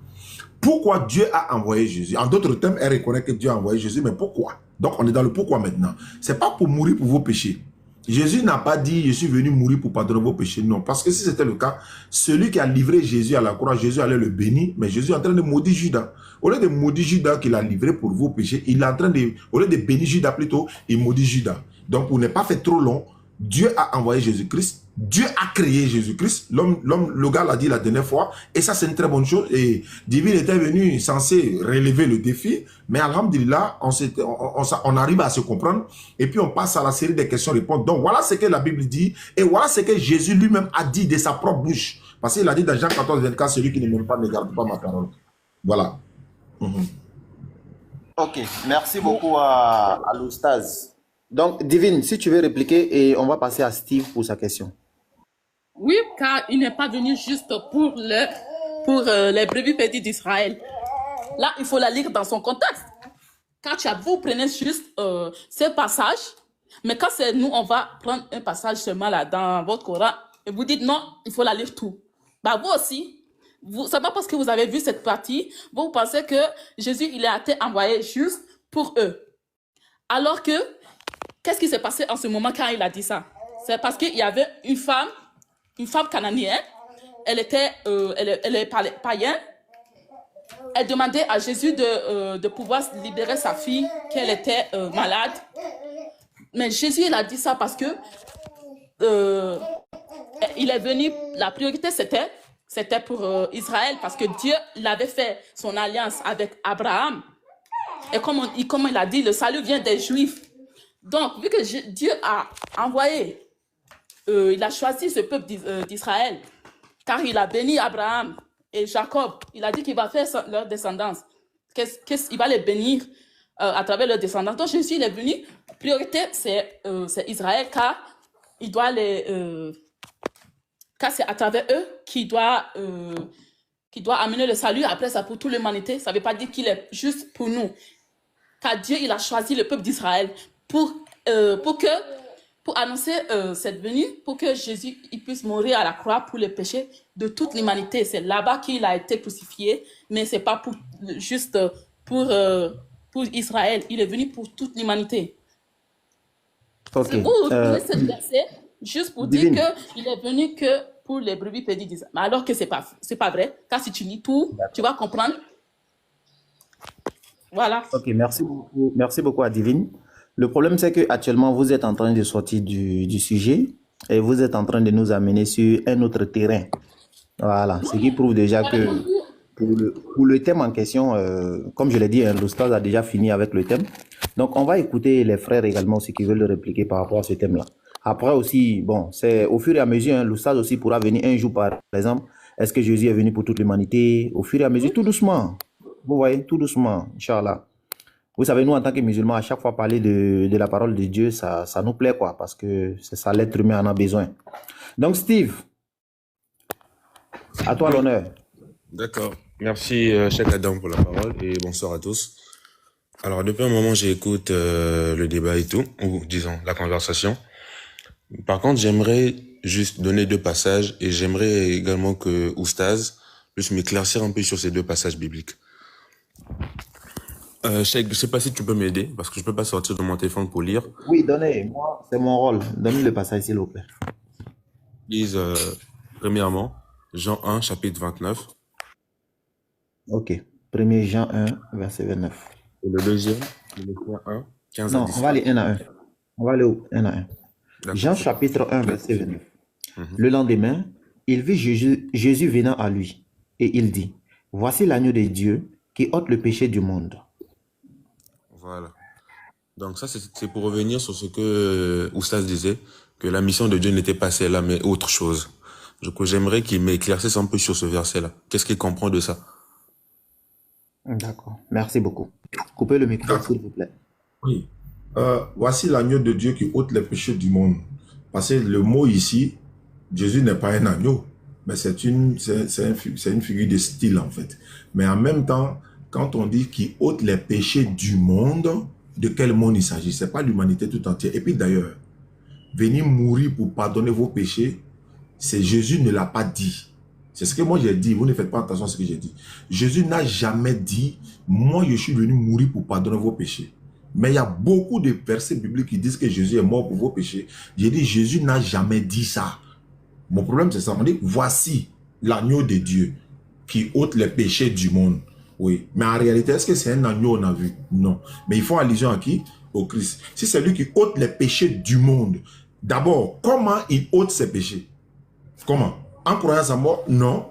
C: Pourquoi Dieu a envoyé Jésus? En d'autres termes, elle reconnaît que Dieu a envoyé Jésus, mais pourquoi? Donc, on est dans le pourquoi maintenant. C'est pas pour mourir pour vos péchés. Jésus n'a pas dit, je suis venu mourir pour pardonner vos péchés. Non, parce que si c'était le cas, celui qui a livré Jésus à la croix, Jésus allait le bénir, mais Jésus est en train de maudire Judas. Au lieu de maudire Judas qu'il a livré pour vos péchés, il est en train de, au lieu de bénir Judas plutôt, il maudit Judas. Donc, pour ne pas faire trop long, Dieu a envoyé Jésus-Christ. Dieu a créé Jésus-Christ. Le gars l'a dit la dernière fois. Et ça, c'est une très bonne chose. Et Divine était venu censé relever le défi. Mais alhamdulillah, on arrive à se comprendre. Et puis, on passe à la série des questions-réponses. Donc, voilà ce que la Bible dit. Et voilà ce que Jésus lui-même a dit de sa propre bouche. Parce qu'il a dit dans Jean 14, 24, celui qui ne m'aime pas ne garde pas ma parole. Voilà.
A: Ok, merci beaucoup à l'Oustaz. Donc, Divine, si tu veux répliquer, et on va passer à Steve pour sa question.
E: Oui, car il n'est pas venu juste pour les brebis perdues d'Israël. Là, il faut la lire dans son contexte. Quand vous prenez juste ce passage, mais quand c'est nous, on va prendre un passage seulement là dans votre Coran, et vous dites non, il faut la lire tout. Bah, vous aussi, c'est pas parce que vous avez vu cette partie, vous pensez que Jésus, il a été envoyé juste pour eux. Alors que, qu'est-ce qui s'est passé en ce moment quand il a dit ça? C'est parce qu'il y avait une femme cananéenne, elle est païenne, elle demandait à Jésus de pouvoir libérer sa fille, qu'elle était malade. Mais Jésus, il a dit ça parce que il est venu, la priorité c'était pour Israël, parce que Dieu l'avait fait son alliance avec Abraham. Et comme il a dit, le salut vient des Juifs. Donc, vu que Dieu a envoyé, il a choisi ce peuple d'Israël, car il a béni Abraham et Jacob. Il a dit qu'il va faire leur descendance. Il va les bénir à travers leur descendance. Donc, Jésus, il est venu. Priorité, c'est Israël, car il doit car c'est à travers eux qu'il doit amener le salut. Après, ça pour toute l'humanité. Ça ne veut pas dire qu'il est juste pour nous. Car Dieu, il a choisi le peuple d'Israël pour annoncer cette venue, pour que Jésus il puisse mourir à la croix pour les péchés de toute l'humanité. C'est là-bas qu'il a été crucifié, mais ce n'est pas juste pour Israël. Il est venu pour toute l'humanité.
A: Okay.
E: Vous utilisez ce verset juste pour dire qu'il est venu que pour les brebis perdues d'Israël. Alors que ce n'est pas vrai, car si tu lis tout, tu vas comprendre. Voilà.
A: Ok, merci beaucoup à Divine. Le problème, c'est qu'actuellement, vous êtes en train de sortir du sujet et vous êtes en train de nous amener sur un autre terrain. Voilà, ce qui prouve déjà que pour le thème en question, comme je l'ai dit, l'Oustaz a déjà fini avec le thème. Donc, on va écouter les frères également aussi qui veulent le répliquer par rapport à ce thème-là. Après aussi, bon, c'est au fur et à mesure, l'Oustaz aussi pourra venir un jour, par exemple, est-ce que Jésus est venu pour toute l'humanité? Au fur et à mesure, tout doucement. Vous voyez, tout doucement, Inch'Allah. Vous savez, nous, en tant que musulmans, à chaque fois parler de la parole de Dieu, ça nous plaît, quoi, parce que c'est ça, l'être humain en a besoin. Donc, Steve, à toi l'honneur.
J: D'accord. Merci, Cheikh Adam, pour la parole et bonsoir à tous. Alors, depuis un moment, j'écoute le débat et tout, ou disons, la conversation. Par contre, j'aimerais juste donner 2 passages et j'aimerais également que Oustaz puisse m'éclaircir un peu sur ces 2 passages bibliques. Cheikh, je sais pas si tu peux m'aider, parce que je peux pas sortir de mon téléphone pour lire.
A: Oui, donnez, moi, c'est mon rôle. Donnez le passage, s'il vous plaît.
J: Lise, premièrement, Jean 1, chapitre 29.
A: Ok. 1er Jean 1, verset 29.
J: Et le deuxième, Philippiens 1, 15 à
A: Non,
J: 17.
A: on va aller un à un. On va aller au 1 à 1.
J: D'accord.
A: Jean chapitre 1, verset 29. Le lendemain, il vit Jésus venant à lui, et il dit, « Voici l'agneau de Dieu qui ôte le péché du monde. »
J: Voilà. Donc ça, c'est pour revenir sur ce que Oustaz disait, que la mission de Dieu n'était pas celle-là, mais autre chose. Du coup, j'aimerais qu'il m'éclaircisse un peu sur ce verset-là. Qu'est-ce qu'il comprend de ça?
A: D'accord. Merci beaucoup. Coupez le micro, s'il vous plaît.
C: Oui. Voici l'agneau de Dieu qui ôte les péchés du monde. Parce que le mot ici, Jésus n'est pas un agneau, mais c'est une figure de style en fait. Mais en même temps, quand on dit qu'il ôte les péchés du monde, de quel monde il s'agit? Ce n'est pas l'humanité tout entière. Et puis d'ailleurs, venir mourir pour pardonner vos péchés, c'est Jésus ne l'a pas dit. C'est ce que moi j'ai dit. Vous ne faites pas attention à ce que j'ai dit. Jésus n'a jamais dit, moi je suis venu mourir pour pardonner vos péchés. Mais il y a beaucoup de versets bibliques qui disent que Jésus est mort pour vos péchés. J'ai dit, Jésus n'a jamais dit ça. Mon problème c'est ça. On dit, voici l'agneau de Dieu qui ôte les péchés du monde. Oui. Mais en réalité, est-ce que c'est un agneau on a vu? Non. Mais ils font allusion à qui? Au Christ. Si c'est lui qui ôte les péchés du monde, d'abord, comment il ôte ses péchés? Comment? En croyant à sa mort? Non.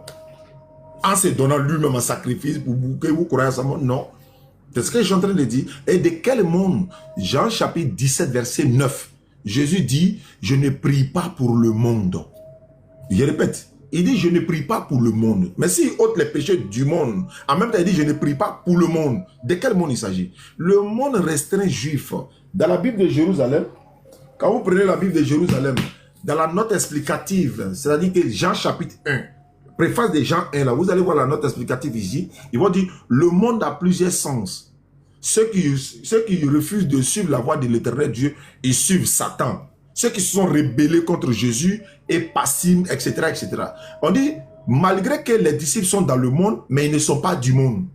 C: En se donnant lui-même un sacrifice pour que vous croyez à sa mort? Non. C'est ce que je suis en train de dire. Et de quel monde? Jean chapitre 17, verset 9. Jésus dit, je ne prie pas pour le monde. Je répète. Il dit, je ne prie pas pour le monde. Mais s'il ôte les péchés du monde, en même temps, il dit, je ne prie pas pour le monde. De quel monde il s'agit? Le monde restreint juif. Dans la Bible de Jérusalem, quand vous prenez la Bible de Jérusalem, dans la note explicative, c'est-à-dire que Jean chapitre 1, préface de Jean 1, là, vous allez voir la note explicative ici, ils vont dire, le monde a plusieurs sens. Ceux qui refusent de suivre la voie de l'éternel Dieu, ils suivent Satan. Ceux qui se sont rebellés contre Jésus et Passim, etc., etc. On dit, malgré que les disciples sont dans le monde, mais ils ne sont pas du monde.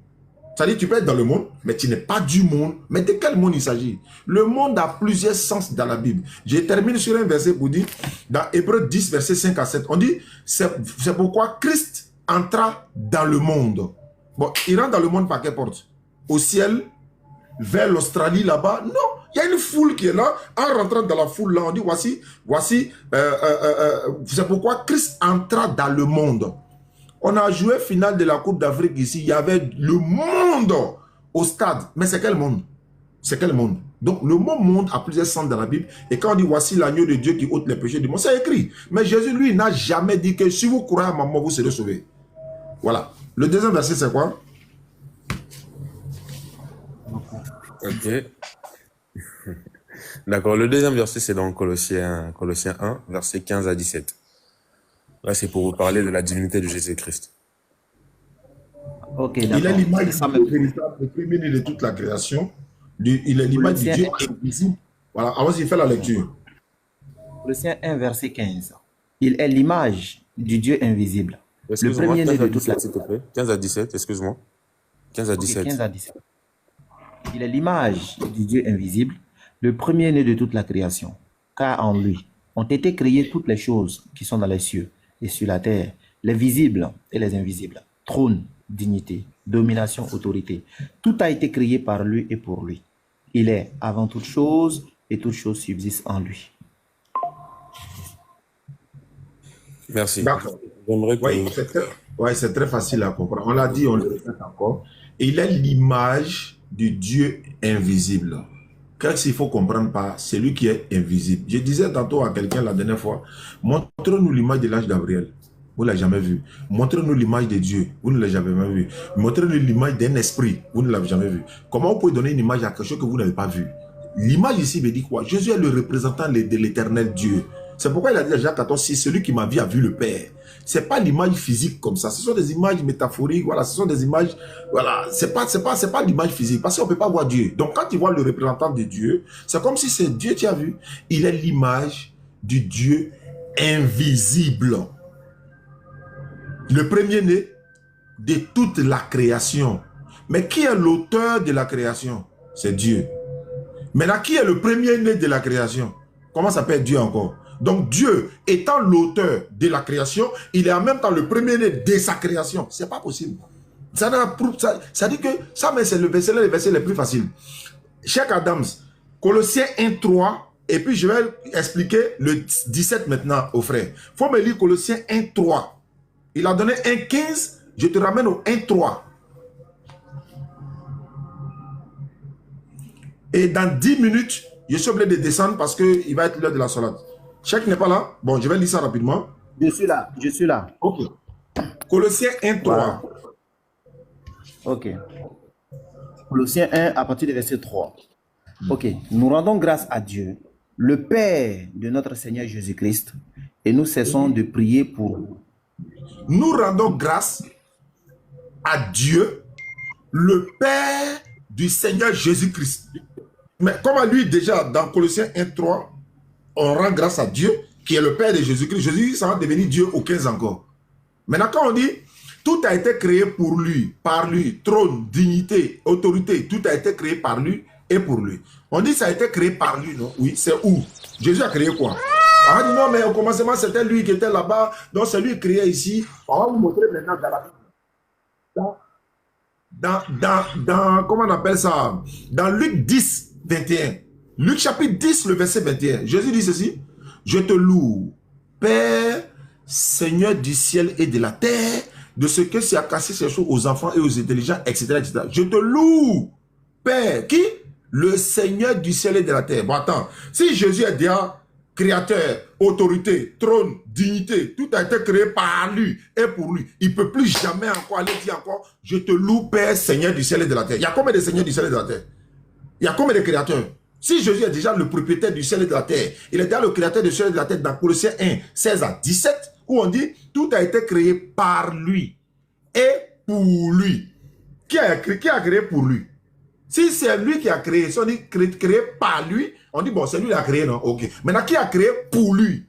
C: C'est-à-dire, tu peux être dans le monde, mais tu n'es pas du monde. Mais de quel monde il s'agit? Le monde a plusieurs sens dans la Bible. Je termine sur un verset pour dire, dans Hébreux 10, verset 5 à 7, on dit, c'est pourquoi Christ entra dans le monde. Bon, il rentre dans le monde par quelle porte? Au ciel, vers l'Australie là-bas? Non. Il y a une foule qui est là. En rentrant dans la foule là, on dit, voici, c'est pourquoi Christ entra dans le monde. On a joué finale de la Coupe d'Afrique ici. Il y avait le monde au stade. Mais c'est quel monde? C'est quel monde? Donc le mot monde a plusieurs sens dans la Bible. Et quand on dit voici l'agneau de Dieu qui ôte les péchés du monde, c'est écrit. Mais Jésus, lui, n'a jamais dit que si vous croyez à ma mort, vous serez sauvés. Voilà. Le deuxième verset, c'est quoi?
J: Ok. D'accord. Le deuxième verset, c'est dans Colossiens 1, verset 15 à 17. Là, c'est pour vous parler de la divinité de Jésus-Christ.
A: Ok,
C: il est l'image du Dieu véritable, le premier de toute la création. Il est l'image du Dieu invisible. Voilà, allons-y, fais la lecture.
A: Colossiens 1, verset 15. Il est l'image du Dieu invisible. Le premier-né de toute la création.
J: 15 à 17, excuse-moi. 15 à 17.
A: 15 à 17. Il est l'image du Dieu invisible, le premier-né de toute la création. Car en lui ont été créées toutes les choses qui sont dans les cieux et sur la terre, les visibles et les invisibles, trône, dignité, domination, autorité. Tout a été créé par lui et pour lui. Il est avant toute chose et toute chose subsiste en lui.
J: Merci.
C: D'accord. Oui, c'est très facile à comprendre. On l'a dit, on le répète encore. Il est l'image du Dieu invisible. Qu'est-ce qu'il faut comprendre par celui qui est invisible? Je disais tantôt à quelqu'un la dernière fois, montre-nous l'image de l'ange Gabriel. Vous ne l'avez jamais vu. Montrez-nous l'image de Dieu. Vous ne l'avez jamais vu. Montrez-nous l'image d'un esprit. Vous ne l'avez jamais vu. Comment vous pouvez donner une image à quelque chose que vous n'avez pas vu? L'image ici veut dire quoi? Jésus est le représentant de l'éternel Dieu. C'est pourquoi il a dit à Jean 14, si celui qui m'a vu a vu le Père. Ce n'est pas l'image physique comme ça. Ce sont des images métaphoriques. Voilà, ce sont des images. Voilà, c'est pas l'image physique. Parce qu'on ne peut pas voir Dieu. Donc, quand tu vois le représentant de Dieu, c'est comme si c'est Dieu que tu as vu. Il est l'image du Dieu invisible. Le premier-né de toute la création. Mais qui est l'auteur de la création? C'est Dieu. Maintenant, qui est le premier-né de la création? Comment s'appelle Dieu encore? Donc Dieu étant l'auteur de la création, il est en même temps le premier-né de sa création. C'est pas possible. Ça dit que ça, mais c'est le verset le plus facile. Cheikh Adams, Colossiens 1:3, et puis je vais expliquer le 17 maintenant aux frères. Il faut me lire Colossiens 1:3. Il a donné 1:15, je te ramène au 1:3. Et dans 10 minutes, je suis obligé de descendre parce qu'il va être l'heure de la salade. Cheikh n'est pas là. Bon, je vais lire ça rapidement.
A: Je suis là, je suis là.
C: Ok. Colossiens 1:3. Voilà.
A: Ok. Colossiens 1 à partir du verset 3. Ok. Nous rendons grâce à Dieu, le Père de notre Seigneur Jésus-Christ, et nous cessons de prier pour vous.
C: Nous rendons grâce à Dieu, le Père du Seigneur Jésus-Christ. Mais comme à lui déjà dans Colossiens 1:3, on rend grâce à Dieu qui est le Père de Jésus-Christ. Jésus, ça va devenir Dieu au 15 encore. Maintenant, quand on dit tout a été créé pour lui, par lui, trône, dignité, autorité, tout a été créé par lui et pour lui. On dit ça a été créé par lui, non? Oui, c'est où? Jésus a créé quoi? On a dit non, mais au commencement, c'était lui qui était là-bas, donc c'est lui qui créait ici. On va vous montrer maintenant dans comment on appelle ça? Dans Luc 10, 21. Luc chapitre 10, le verset 21. Jésus dit ceci: je te loue, Père, Seigneur du ciel et de la terre, de ce que tu as cassé ces choses aux enfants et aux intelligents, etc., etc. Je te loue, Père. Qui? Le Seigneur du ciel et de la terre. Bon, attends. Si Jésus est déjà créateur, autorité, trône, dignité, tout a été créé par lui et pour lui, il ne peut plus jamais encore aller dire encore, je te loue, Père, Seigneur du ciel et de la terre. Il y a combien de seigneurs du ciel et de la terre? Il y a combien de créateurs? Si Jésus est déjà le propriétaire du ciel et de la terre, il est déjà le créateur du ciel et de la terre dans Colossiens 1, 16 à 17, où on dit, tout a été créé par lui et pour lui. Qui a créé pour lui? Si c'est lui qui a créé, si on dit créé par lui, on dit, bon, c'est lui qui a créé, non? Ok. Maintenant, qui a créé pour lui?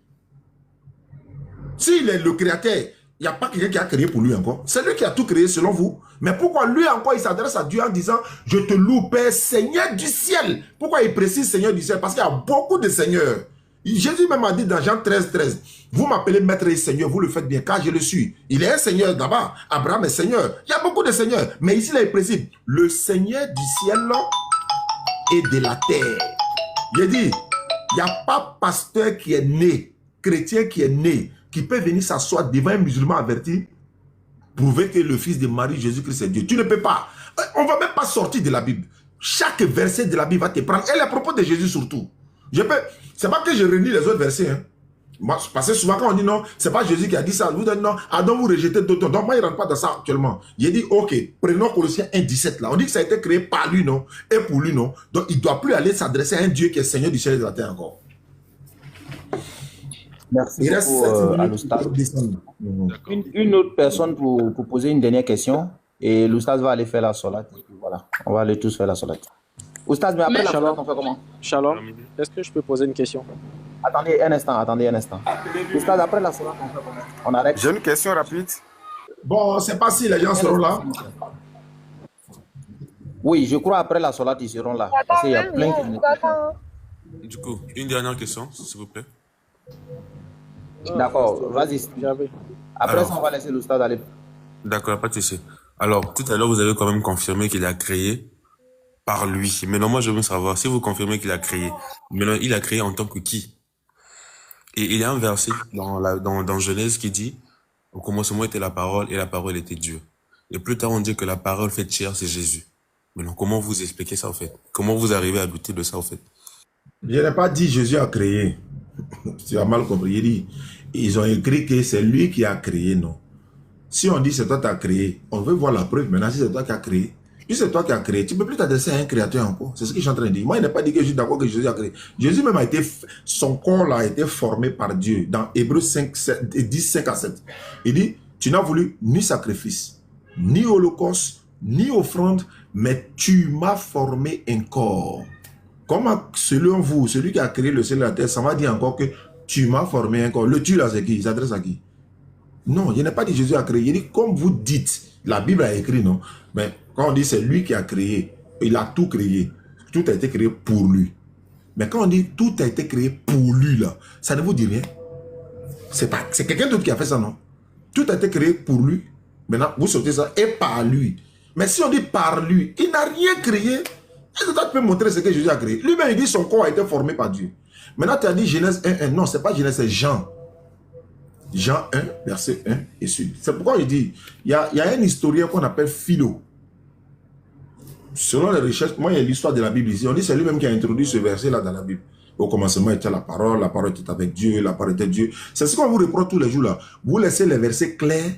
C: S'il est le créateur, il n'y a pas quelqu'un qui a créé pour lui encore. C'est lui qui a tout créé selon vous. Mais pourquoi lui encore, il s'adresse à Dieu en disant, je te loue, Père, Seigneur du ciel. Pourquoi il précise Seigneur du ciel? Parce qu'il y a beaucoup de seigneurs. Jésus même a dit dans Jean 13, 13, vous m'appelez maître et seigneur, vous le faites bien, car je le suis. Il est un seigneur d'abord. Abraham est seigneur. Il y a beaucoup de seigneurs. Mais ici, là, il précise, le Seigneur du ciel et de la terre. Il dit, il n'y a pas pasteur qui est né, chrétien qui est né, qui peut venir s'asseoir devant un musulman averti, prouver que le fils de Marie, Jésus-Christ, est Dieu. Tu ne peux pas. On ne va même pas sortir de la Bible. Chaque verset de la Bible va te prendre. Et les propos de Jésus surtout. C'est pas que je relis les autres versets. Hein. Moi, parce que souvent quand on dit non, c'est pas Jésus qui a dit ça. Vous dites non, Adam vous rejetez d'autres. Donc moi, il ne rentre pas dans ça actuellement. Il dit, ok, prenons Colossiens 1, 17 là. On dit que ça a été créé par lui, non? Et pour lui, non? Donc il ne doit plus aller s'adresser à un Dieu qui est Seigneur du ciel et de la terre encore.
A: Merci beaucoup à l'Oustaz. Une autre personne pour poser une dernière question. Et l'Oustaz va aller faire la salade. Voilà, on va aller tous faire la salade. Oustaz, mais après la salade, on fait comment?
L: Shalom, est-ce que je peux poser une question?
A: Attendez un instant. Oustaz, après la salade, on fait comment? On arrête.
K: J'ai une question rapide.
C: Bon, c'est pas si les gens seront là.
A: Oui, je crois après la salade, ils seront là. Parce qu'il y a plein qui...
J: Du coup, une dernière question, s'il vous plaît.
A: D'accord, vas-y. Après ça, on va laisser l'Oustaz aller.
J: D'accord, pas de souci. Alors, tout à l'heure, vous avez quand même confirmé qu'il a créé par lui. Maintenant, moi, je veux savoir, si vous confirmez qu'il a créé, maintenant, il a créé en tant que qui? Et il y a un verset dans Genèse qui dit, au commencement était la parole et la parole était Dieu. Et plus tard, on dit que la parole faite chair, c'est Jésus. Maintenant, comment vous expliquez ça, en fait? Comment vous arrivez à douter de ça, en fait?
C: Je n'ai pas dit Jésus a créé. Tu as mal compris. Il dit, ils ont écrit que c'est lui qui a créé, non? Si on dit c'est toi qui as créé, on veut voir la preuve. Maintenant, si c'est toi qui as créé, c'est toi qui as créé, tu ne peux plus t'adresser à un créateur encore. C'est ce que je suis en train de dire. Moi, il n'a pas dit que je suis d'accord que Jésus a créé. Jésus même a été, son corps là, a été formé par Dieu. Dans Hébreux 5, 10, 5 à 7. Il dit, tu n'as voulu ni sacrifice, ni holocauste, ni offrande, mais tu m'as formé un corps. Comment, selon vous, celui qui a créé le ciel et la terre, ça va dire encore que tu m'as formé un corps. Le tu là, c'est qui? Il s'adresse à qui? Non, il n'a pas dit Jésus a créé. Il dit, comme vous dites, la Bible a écrit, non? Mais quand on dit c'est lui qui a créé, il a tout créé. Tout a été créé pour lui. Mais quand on dit tout a été créé pour lui, là, ça ne vous dit rien. C'est quelqu'un d'autre qui a fait ça, non? Tout a été créé pour lui. Maintenant, vous sortez ça, et par lui. Mais si on dit par lui, il n'a rien créé. Est-ce que toi, tu peux montrer ce que Jésus a créé? Lui-même, il dit son corps a été formé par Dieu. Maintenant, tu as dit Genèse 1:1. Non, ce n'est pas Genèse, c'est Jean. Jean 1, verset 1 et suite. C'est pourquoi je dis, il y a un historien qu'on appelle Philo. Selon les recherches, moi, il y a l'histoire de la Bible ici. On dit c'est lui-même qui a introduit ce verset-là dans la Bible. Au commencement était la parole était avec Dieu, la parole était Dieu. C'est ce qu'on vous reproche tous les jours là. Vous laissez les versets clairs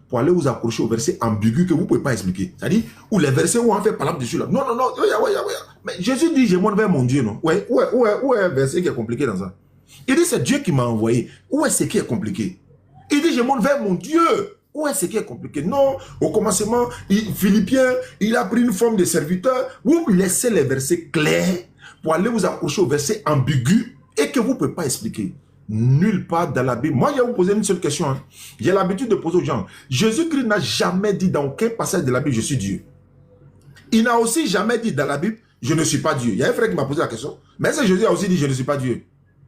C: pour aller vous accrocher aux versets ambigus que vous ne pouvez pas expliquer. C'est-à-dire, ou les versets où on fait parole dessus là. Non, non, non, mais Jésus dit, je monte vers mon Dieu, non? Ouais, où est un verset qui est compliqué dans ça? Il dit, c'est Dieu qui m'a envoyé. Où est-ce qui est compliqué? Il dit, je monte vers mon Dieu. Où est-ce qui est compliqué? Non, au commencement, Philippiens, il a pris une forme de serviteur. Vous laissez les versets clairs pour aller vous accrocher aux versets ambigus et que vous ne pouvez pas expliquer. Nulle part dans la Bible. Moi, je vais vous poser une seule question. Hein. J'ai l'habitude de poser aux gens. Jésus-Christ n'a jamais dit dans aucun passage de la Bible, je suis Dieu. Il n'a aussi jamais dit dans la Bible, je ne suis pas Dieu. Il y a un frère qui m'a posé la question. Mais est-ce que Jésus a aussi dit, je ne suis pas Dieu?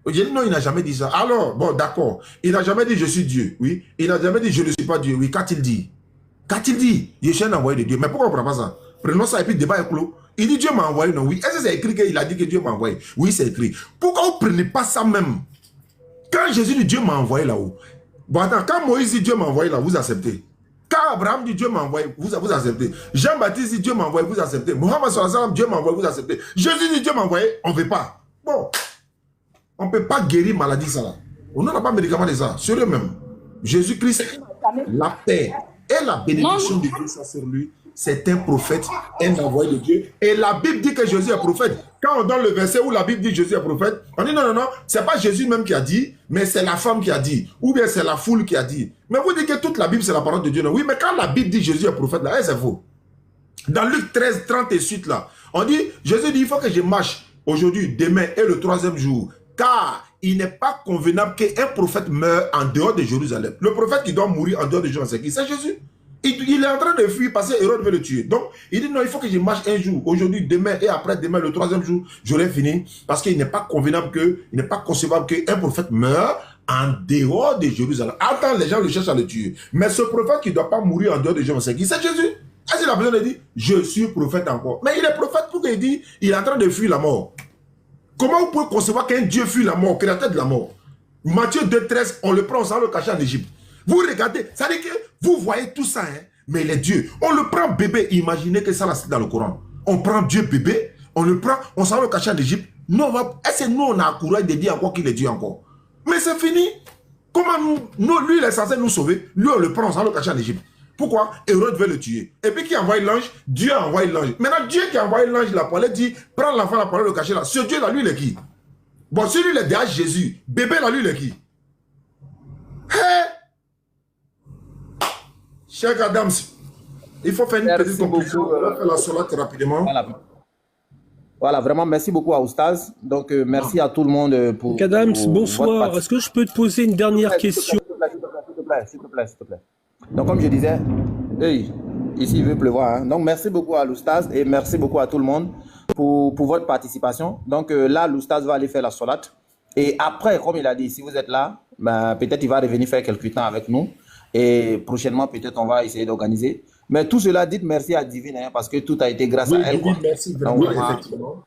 C: J'ai dit non, il n'a jamais dit ça. Alors, bon, d'accord. Il n'a jamais dit je suis Dieu. Oui. Il n'a jamais dit je ne suis pas Dieu. Oui. Qu'a-t-il dit? Qu'a-t-il dit? Je suis un envoyé de Dieu. Mais pourquoi on ne prend pas ça? Prenons ça et puis le débat est clos. Il dit Dieu m'a envoyé. Non, oui. Est-ce que c'est écrit qu'il a dit que Dieu m'a envoyé? Oui, c'est écrit. Pourquoi vous ne prenez pas ça même? Quand Jésus dit Dieu m'a envoyé là-haut. Bon, attends, quand Moïse dit Dieu m'a envoyé là, vous acceptez. Quand Abraham dit Dieu m'a envoyé, vous acceptez. Jean-Baptiste dit Dieu m'a envoyé, vous acceptez. Mohammed sallam, Dieu m'a envoyé, vous acceptez. Jésus dit Dieu m'a envoyé, on ne veut pas. Bon. On ne peut pas guérir maladie, ça là. On n'a pas de médicament de ça. Sérieux même. Jésus-Christ, la paix et la bénédiction de Dieu ça sur lui. C'est un prophète, un envoyé de Dieu. Et la Bible dit que Jésus est prophète. Quand on donne le verset où la Bible dit que Jésus est prophète, on dit non, non, non, c'est pas Jésus même qui a dit, mais c'est la femme qui a dit. Ou bien c'est la foule qui a dit. Mais vous dites que toute la Bible c'est la parole de Dieu. Non? Oui, mais quand la Bible dit que Jésus est prophète, là, c'est faux. Dans Luc 13, 30 et suite, là, on dit, Jésus dit, il faut que je marche aujourd'hui, demain et le 3e jour. Car il n'est pas convenable qu'un prophète meure en dehors de Jérusalem. Le prophète qui doit mourir en dehors de Jérusalem, c'est qui? C'est Jésus. Il est en train de fuir parce que Hérode veut le tuer. Donc, il dit non, il faut que je marche un jour, aujourd'hui, demain et après demain, le 3e jour, j'aurai fini. Parce qu'il n'est pas convenable il n'est pas concevable qu'un prophète meure en dehors de Jérusalem. Attends, les gens le cherchent à le tuer. Mais ce prophète qui ne doit pas mourir en dehors de Jérusalem, c'est qui? C'est Jésus. Est-ce qu'il a besoin de dire, je suis prophète encore? Mais il est prophète pour qu'il dise, il est en train de fuir la mort. Comment vous pouvez concevoir qu'un Dieu fuit la mort, créateur de la mort? Matthieu 2,13, on le prend sans le cacher en Égypte. Vous regardez, ça veut dire que vous voyez tout ça, hein, mais les dieux, on le prend bébé, imaginez que ça là c'est dans le Coran. On prend Dieu bébé, on le prend, on s'en le cacher en Égypte. Est-ce que nous on a le courage de dire encore qu'il est Dieu encore? Mais c'est fini. Comment nous, lui il est censé nous sauver, lui on le prend, on s'en le cacher en Égypte. Pourquoi? Hérode veut le tuer. Et puis qui envoie l'ange? Dieu a envoyé l'ange. Maintenant, Dieu qui a envoyé l'ange, la parole dit, prends l'enfant, la parole, le cacher là. Ce Dieu là, lui, il est qui? Bon, celui il est derrière Jésus. Bébé là, lui, il est qui? Hey! Cheikh Adams, il faut faire une petite conclusion. On va faire la sourate rapidement.
A: Voilà, vraiment, merci beaucoup à Oustaz. Donc, merci à tout le monde pour...
M: Adams, bonsoir. Est-ce que je peux te poser une dernière question?
A: S'il te plaît. Donc, comme je disais, ici, il veut pleuvoir. Hein. Donc, merci beaucoup à l'Oustaz et merci beaucoup à tout le monde pour votre participation. Donc, là, l'Oustaz va aller faire la sourate. Et après, comme il a dit, si vous êtes là, ben, peut-être il va revenir faire quelques temps avec nous. Et prochainement, peut-être on va essayer d'organiser. Mais tout cela, dites merci à Divine, hein, parce que tout a été grâce à elle.
C: Oui, merci vraiment, effectivement.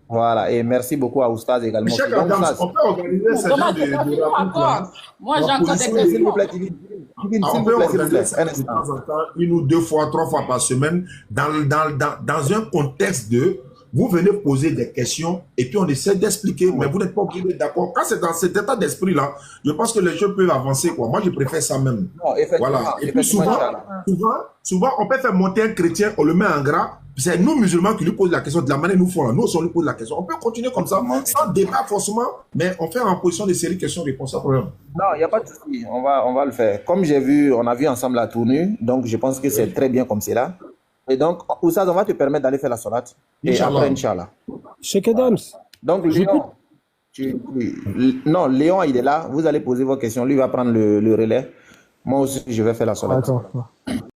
A: Voilà, et merci beaucoup à Oustaz également.
C: Cheikh Adams, on peut organiser ce genre de rencontre.
E: Moi, j'ai encore des questions.
A: S'il vous plaît, Divine.
C: On peut organiser ça de temps en temps, 1 ou 2 fois, 3 fois par semaine, dans un contexte de vous venez poser des questions et puis on essaie d'expliquer, mais vous n'êtes pas obligé d'être d'accord. Quand c'est dans cet état d'esprit-là, je pense que les jeux peuvent avancer, quoi. Moi, je préfère ça même.
A: Non,
C: Voilà. Et puis souvent, on peut faire monter un chrétien, on le met en gras. C'est nous, musulmans, qui lui posent la question de la manière dont nous font là. Nous, on lui pose la question. On peut continuer comme ça, sans débat forcément, mais on fait en position de série questions-réponses.
A: Non, il n'y a pas de souci. On va le faire. Comme on a vu ensemble la tournure, donc je pense que c'est très bien comme c'est là. Et donc, Oussaz, on va te permettre d'aller faire la salate. Et après, Inch'Allah.
M: Cheikh Adams.
A: Donc, Léon, non, Léon, il est là. Vous allez poser vos questions. Lui va prendre le relais. Moi aussi, je vais faire la salate.
M: Attends.